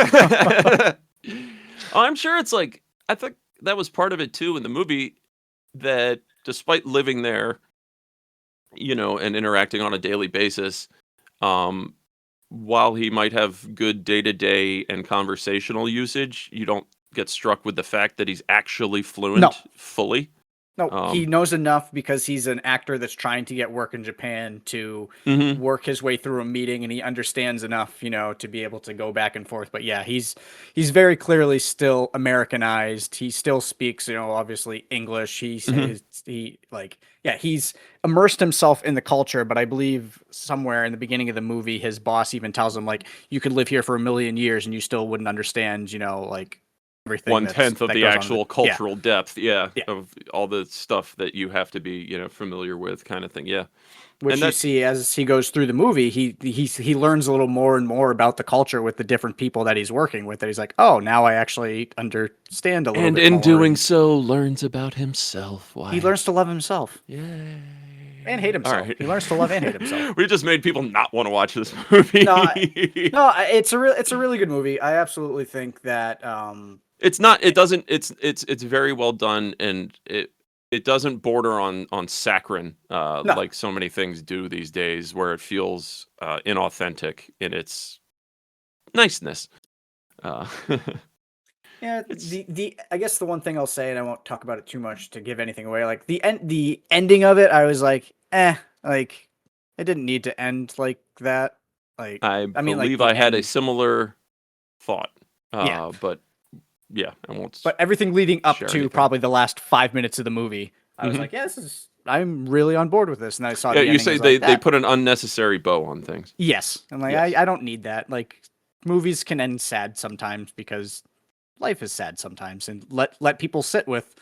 I'm sure it's I think that was part of it too in the movie, that despite living there, and interacting on a daily basis, while he might have good day-to-day and conversational usage, you don't get struck with the fact that he's actually fluent fully. No, he knows enough because he's an actor that's trying to get work in Japan to work his way through a meeting, and he understands enough, to be able to go back and forth. But yeah, he's very clearly still Americanized. He still speaks, obviously English. He's immersed himself in the culture. But I believe somewhere in the beginning of the movie, his boss even tells him like, you could live here for 1,000,000 years and you still wouldn't understand, like everything. 1/10 of the actual cultural depth, of all the stuff that you have to be, familiar with, kind of thing, yeah. Which you see as he goes through the movie, he learns a little more and more about the culture with the different people that he's working with. That he's like, oh, now I actually understand a little bit more. And in doing so, learns about himself. Why? He learns to love himself. Yay. And hate himself. Right. He learns to love and hate himself. We just made people not want to watch this movie. No, it's a really good movie. I absolutely think that it's not. It doesn't. It's very well done, and it doesn't border on saccharine like so many things do these days, where it feels inauthentic in its niceness. Yeah, I guess the one thing I'll say, and I won't talk about it too much to give anything away, like the ending of it, I was like, like it didn't need to end like that. Like I believe I had a similar thought. But yeah, I won't. But everything leading up to anything. Probably the last 5 minutes of the movie, I was like, yeah, I'm really on board with this. And I saw you say they put an unnecessary bow on things. Yes. I'm like, yes. I don't need that. Like, movies can end sad sometimes because life is sad sometimes, and let people sit with,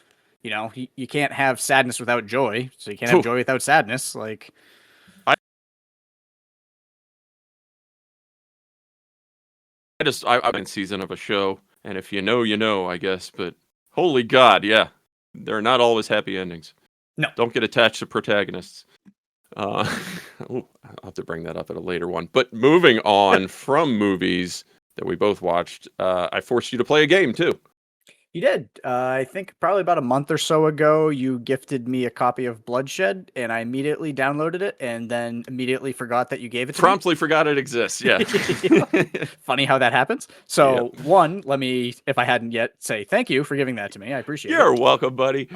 you can't have sadness without joy, so you can't have joy without sadness. Like, I'm in season of a show, and if you know, I guess, but holy God, yeah, they're not always happy endings. No. Don't get attached to protagonists. I'll have to bring that up at a later one. But moving on from movies that we both watched, I forced you to play a game too. You did. I think probably about a month or so ago, you gifted me a copy of Bloodshed, and I immediately downloaded it, and then immediately forgot that you gave it to me. Promptly forgot it exists, yeah. Funny how that happens. So, one, let me, if I hadn't yet, say thank you for giving that to me. I appreciate it. You're welcome, buddy.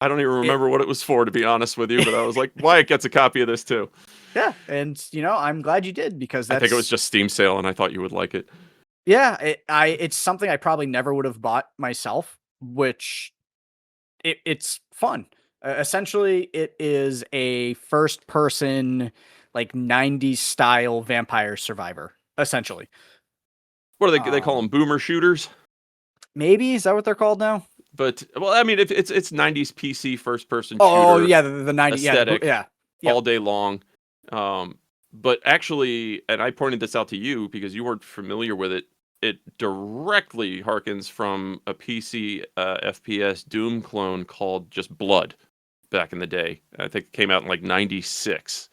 I don't even remember what it was for, to be honest with you, but I was like, Wyatt gets a copy of this too. Yeah, and I'm glad you did, because I think it was just Steam sale, and I thought you would like it. Yeah, it's something I probably never would have bought myself, which it's fun. Essentially, it is a first-person, like 90s style vampire survivor. Essentially, what do they call them? Boomer shooters? Maybe is that what they're called now? But well, I mean, if it's 90s PC first-person shooter. Oh yeah, the 90s aesthetic, yeah, all day long. But actually, and I pointed this out to you because you weren't familiar with it. It directly harkens from a PC FPS Doom clone called just Blood back in the day. I think it came out in like 96.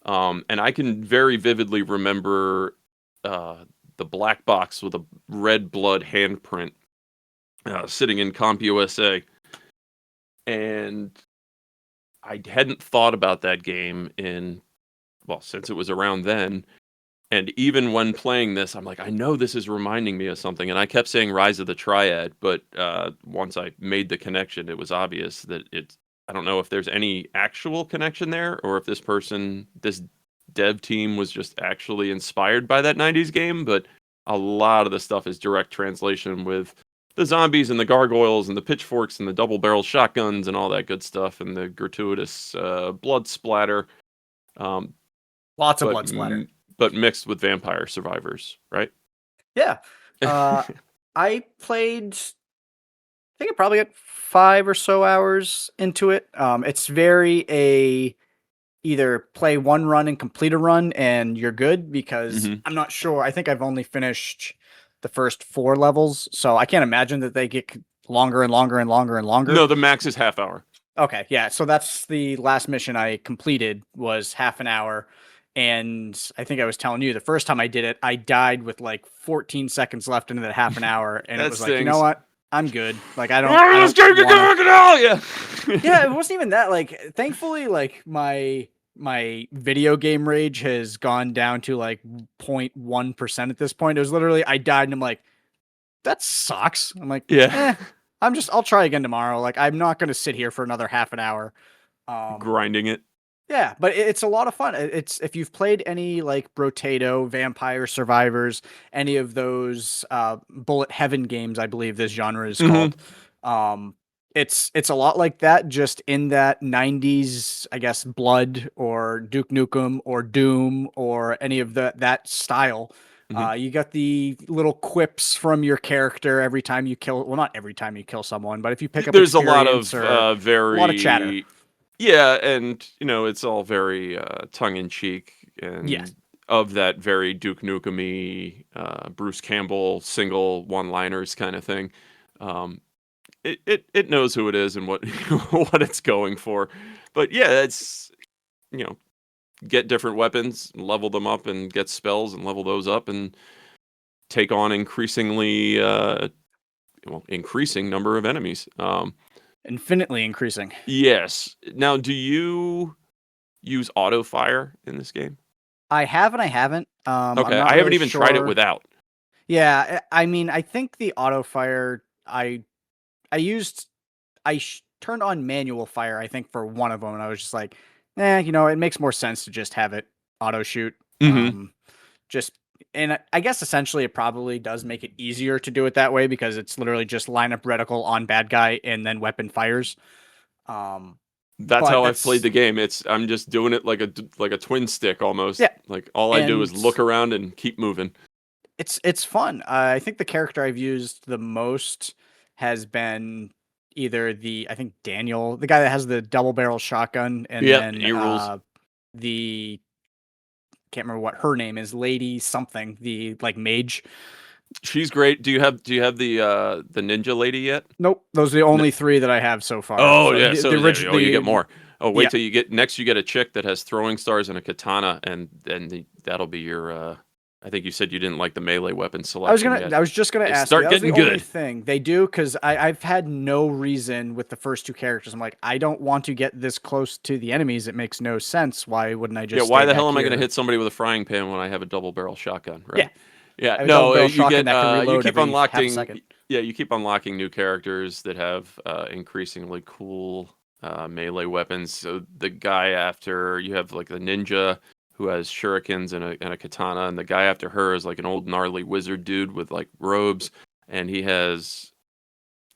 And I can very vividly remember the black box with a red blood handprint sitting in CompUSA. And I hadn't thought about that game since it was around then. And even when playing this, I'm like, I know this is reminding me of something. And I kept saying Rise of the Triad, but once I made the connection, it was obvious that I don't know if there's any actual connection there, or if this dev team was just actually inspired by that 90s game. But a lot of the stuff is direct translation with the zombies and the gargoyles and the pitchforks and the double-barrel shotguns and all that good stuff, and the gratuitous blood splatter. Lots of blood splatter. But mixed with vampire survivors, right? Yeah. I played, I think I probably got 5 or so hours into it. It's very either play one run and complete a run and you're good, because I'm not sure. I think I've only finished the first 4 levels, so I can't imagine that they get longer and longer and longer and longer. No, the max is half hour. Okay, yeah. So that's the last mission I completed, was half an hour. And I think I was telling you the first time I did it, I died with like 14 seconds left into that half an hour, and it was like, you know what? I'm good. Like I don't yeah, it wasn't even that. Like, thankfully, like my video game rage has gone down to like 0.1% at this point. It was literally I died and I'm like, that sucks. I'm like, I'll try again tomorrow. Like, I'm not going to sit here for another half an hour. Grinding it. Yeah, but it's a lot of fun. It's if you've played any like Brotato, Vampire Survivors, any of those Bullet Heaven games, I believe this genre is called. It's a lot like that, just in that 90s, I guess, Blood or Duke Nukem or Doom or any of that style. You got the little quips from your character every time you kill. Well, not every time you kill someone, but if you pick up There's a lot of experience or very a lot of chatter. Yeah, and it's all very tongue in cheek and Yes. of that very Duke Nukem-y, Bruce Campbell single one-liners kind of thing. It knows who it is and what what it's going for. But yeah, it's get different weapons, level them up, and get spells and level those up and take on increasingly increasing number of enemies. Infinitely increasing. Yes. Now, do you use auto fire in this game? I have and I haven't. I'm Okay, not I haven't really even tried it sure. without. Yeah, I mean, I think the auto fire turned on manual fire, I think, for one of them, and I was just like, it makes more sense to just have it auto shoot. Just and I guess essentially it probably does make it easier to do it that way because it's literally just line up reticle on bad guy and then weapon fires. That's how I've played the game. I'm just doing it like a twin stick almost. Yeah. Like all I do is look around and keep moving. It's fun. I think the character I've used the most has been either I think Daniel, the guy that has the double barrel shotgun, and then the can't remember what her name is, Lady something, the like mage. She's great. Do you have the ninja lady yet? Nope, those are the only three that I have so far. Oh, yeah, so you get more. Oh, wait Yeah. till you get a chick that has throwing stars and a katana, and then that'll be your. I think you said you didn't like the melee weapon selection. I was just gonna ask. Start that was getting the only good. thing they do, because I've had no reason with the first two characters. I'm like, I don't want to get this close to the enemies. It makes no sense. Why wouldn't I just? Yeah, why stay the hell back am I going to here? hit somebody with a frying pan when I have a double barrel shotgun? Right? Yeah. Yeah, I have a no, double-barrel you shotgun get that can you reload keep every half a unlocking. second. Yeah, you keep unlocking new characters that have increasingly cool melee weapons. So the guy after you have like the ninja who has shurikens and a katana, and the guy after her is like an old gnarly wizard dude with like robes, and he has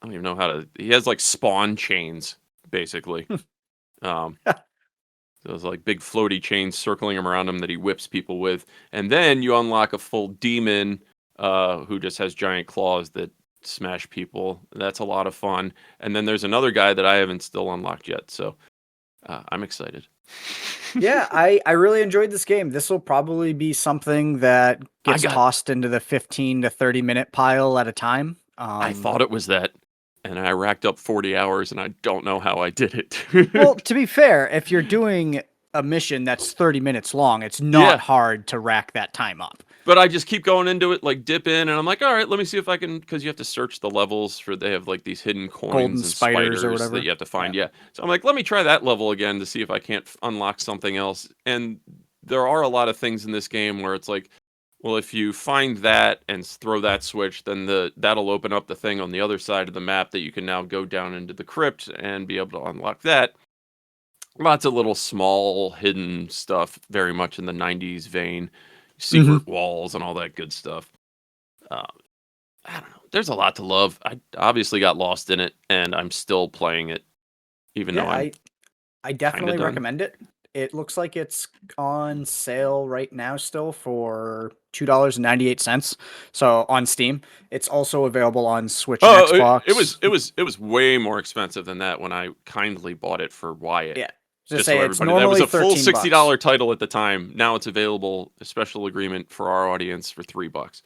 I don't even know how to. He has like spawn chains basically. Those like big floaty chains circling him around him that he whips people with. And then you unlock a full demon who just has giant claws that smash people. That's a lot of fun. And then there's another guy that I haven't still unlocked yet. So I'm excited. Yeah, I really enjoyed this game. This will probably be something that gets tossed into the 15 to 30 minute pile at a time. I thought it was that. And I racked up 40 hours, and I don't know how I did it. Well, to be fair, if you're doing a mission that's 30 minutes long, it's not hard to rack that time up. But I just keep going into it, like dip in, and I'm like, all right, let me see if I can, because you have to search the levels they have like these hidden coins Golden and spiders or whatever that you have to find. Yeah. So I'm like, let me try that level again to see if I can't unlock something else. And there are a lot of things in this game where it's like, well, if you find that and throw that switch, then that'll open up the thing on the other side of the map that you can now go down into the crypt and be able to unlock that. Lots of little small hidden stuff, very much in the 90s vein. Secret walls and all that good stuff. I don't know. There's a lot to love. I obviously got lost in it, and I'm still playing it, even though I definitely recommend it. It looks like it's on sale right now still for $2.98. So on Steam, it's also available on Switch and Xbox. It was way more expensive than that when I kindly bought it for Wyatt. Yeah. Just so everybody, that was a full $60 title at the time. Now it's available, a special agreement for our audience for $3.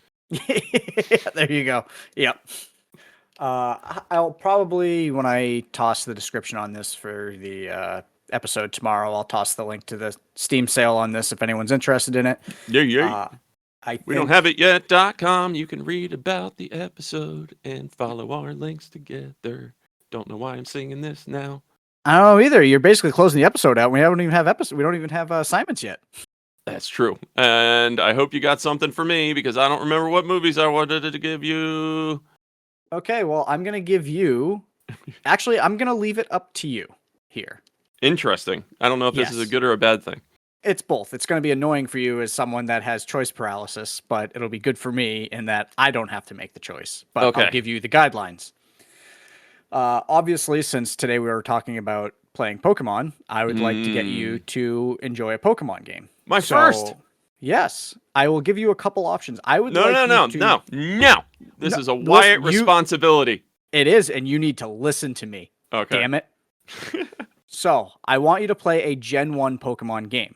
There you go. Yep. I'll probably, when I toss the description on this for the episode tomorrow, I'll toss the link to the Steam sale on this if anyone's interested in it. Yeah. We don't have it yet.com. You can read about the episode and follow our links together. Don't know why I'm singing this now. I don't know either. You're basically closing the episode out. We don't even have assignments yet. That's true. And I hope you got something for me, because I don't remember what movies I wanted to give you. Okay, well, I'm going to give you. Actually, I'm going to leave it up to you here. Interesting. I don't know if this is a Yes. good or a bad thing. It's both. It's going to be annoying for you as someone that has choice paralysis, but it'll be good for me in that I don't have to make the choice. But I'll Okay. give you the guidelines. Obviously, since today we were talking about playing Pokemon, I would like to get you to enjoy a Pokemon game. My first. Yes, I will give you a couple options. I would No, like no, you no, to. no. This No, is a listen, Wyatt responsibility. It is, and you need to listen to me. Okay. Damn it. So, I want you to play a Gen 1 Pokemon game.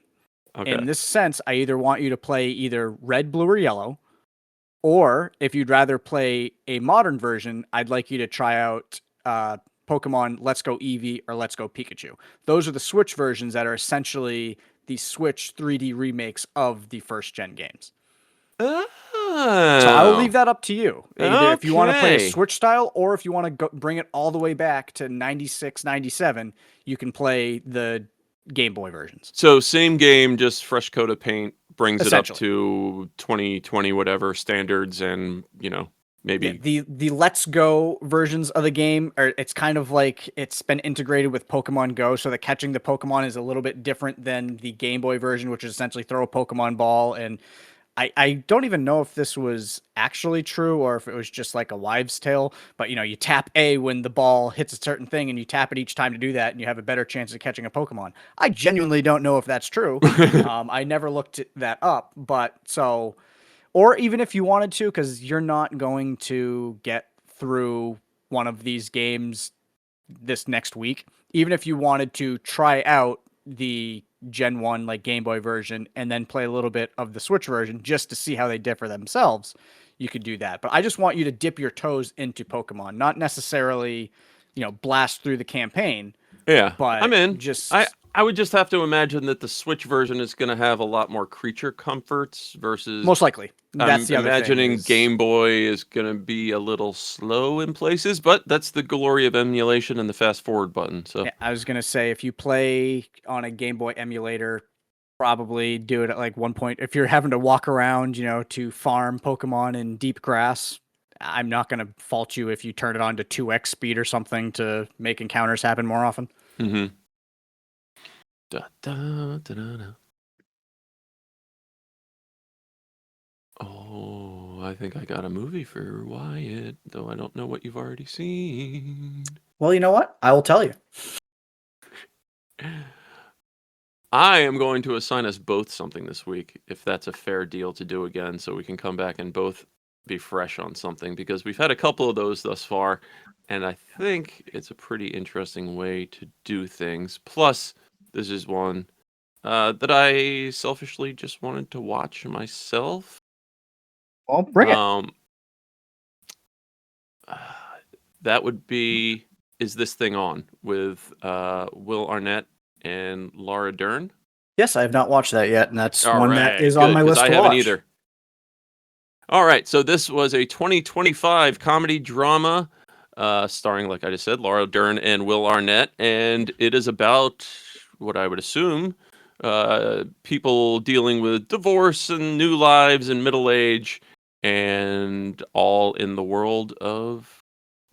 Okay. In this sense, I either want you to play either red, blue, or yellow, or if you'd rather play a modern version, I'd like you to try out Pokemon Let's Go Eevee or Let's Go Pikachu. Those are the Switch versions that are essentially the Switch 3D remakes of the first gen games. Oh. So I will leave that up to you. Either if you want to play a Okay. Switch style or if you want to bring it all the way back to 96, 97, you can play the Game Boy versions. So same game, just fresh coat of paint, brings it up Essentially. to 2020 whatever standards, and maybe The Let's Go versions of the game it's kind of like it's been integrated with Pokemon Go, so that catching the Pokemon is a little bit different than the Game Boy version, which is essentially throw a Pokemon ball. And I don't even know if this was actually true or if it was just like a wives' tale, but you tap A when the ball hits a certain thing and you tap it each time to do that and you have a better chance of catching a Pokemon. I genuinely don't know if that's true. I never looked that up, but so, or even if you wanted to, because you're not going to get through one of these games this next week, even if you wanted to try out the Gen 1 like Game Boy version and then play a little bit of the Switch version just to see how they differ themselves, you could do that. But I just want you to dip your toes into Pokemon, not necessarily, blast through the campaign, yeah. but I'm in. just I would just have to imagine that the Switch version is going to have a lot more creature comforts versus. most likely. That's I'm the other thing. imagining Game Boy is going to be a little slow in places, but that's the glory of emulation and the fast forward button. So Yeah, I was gonna say if you play on a Game Boy emulator, probably do it at like one point. If you're having to walk around, to farm Pokemon in deep grass, I'm not gonna fault you if you turn it on to 2x speed or something to make encounters happen more often. Mm-hmm. Da, da, da, da, da. Oh, I think I got a movie for Wyatt, though I don't know what you've already seen. Well, you know what? I will tell you. I am going to assign us both something this week, if that's a fair deal to do again, so we can come back and both be fresh on something, because we've had a couple of those thus far, and I think it's a pretty interesting way to do things. Plus, this is one that I selfishly just wanted to watch myself. Well, bring it. That would be Is This Thing On with Will Arnett and Laura Dern. Yes, I have not watched that yet, and that's All one right, that is good, on my 'cause list I to haven't watch. either. All right, so this was a 2025 comedy drama starring, like I just said, Laura Dern and Will Arnett, and it is about what I would assume people dealing with divorce and new lives and middle age, and all in the world of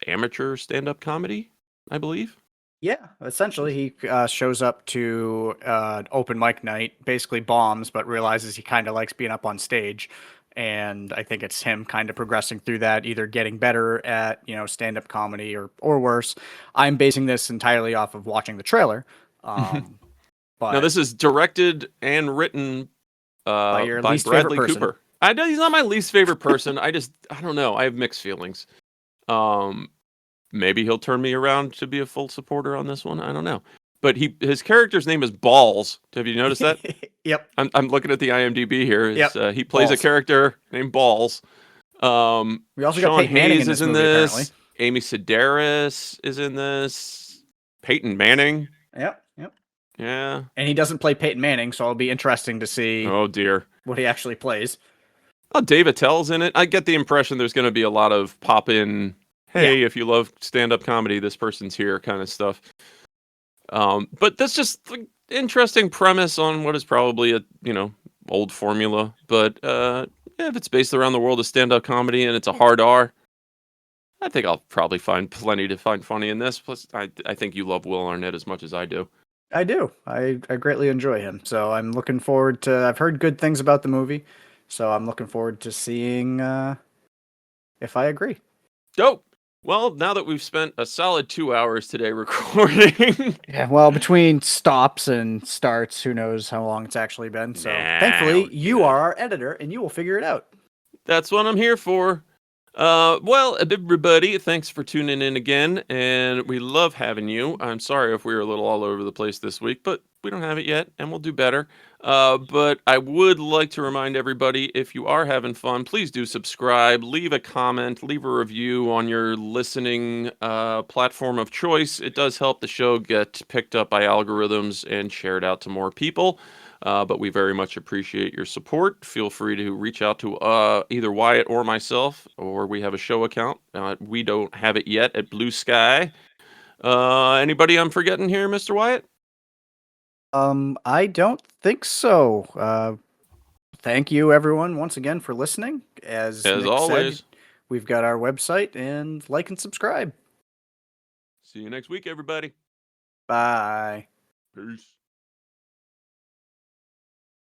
amateur stand-up comedy, I believe. Yeah, essentially, he shows up to open mic night, basically bombs, but realizes he kind of likes being up on stage. And I think it's him kind of progressing through that, either getting better at, stand-up comedy or worse. I'm basing this entirely off of watching the trailer. But Now, this is directed and written by your by least favorite Bradley person. Cooper. I know he's not my least favorite person. I don't know. I have mixed feelings. Maybe he'll turn me around to be a full supporter on this one. I don't know. But his character's name is Balls. Have you noticed that? Yep. I'm looking at the IMDb here. Yep. He plays Balls. a character named Balls. We also got Sean Peyton Manning Hayes in is this in movie, this. apparently. Amy Sedaris is in this. Peyton Manning. Yep. Yeah. And he doesn't play Peyton Manning, so it'll be interesting to see Oh, dear. what he actually plays. Oh, Dave Attell's in it. I get the impression there's going to be a lot of pop-in, hey, if you love stand-up comedy, this person's here kind of stuff. But that's just like, interesting premise on what is probably a, old formula. But if it's based around the world of stand-up comedy and it's a hard R, I think I'll probably find plenty to find funny in this. Plus, I think you love Will Arnett as much as I do. I do. I greatly enjoy him. So I'm looking forward to. I've heard good things about the movie, so I'm looking forward to seeing if I agree. Dope. Well, now that we've spent a solid 2 hours today recording. Yeah, well, between stops and starts, who knows how long it's actually been. So thankfully, you are our editor, and you will figure it out. That's what I'm here for. Well, everybody, thanks for tuning in again, and we love having you. I'm sorry if we were a little all over the place this week, but we don't have it yet, and we'll do better. But I would like to remind everybody, if you are having fun, please do subscribe, leave a comment, leave a review on your listening platform of choice. It does help the show get picked up by algorithms and shared out to more people. But we very much appreciate your support. Feel free to reach out to either Wyatt or myself, or we have a show account. We don't have it yet at Blue Sky. Anybody I'm forgetting here, Mr. Wyatt? I don't think so. Thank you, everyone, once again for listening. As Nick always, said, we've got our website, and like and subscribe. See you next week, everybody. Bye. Peace.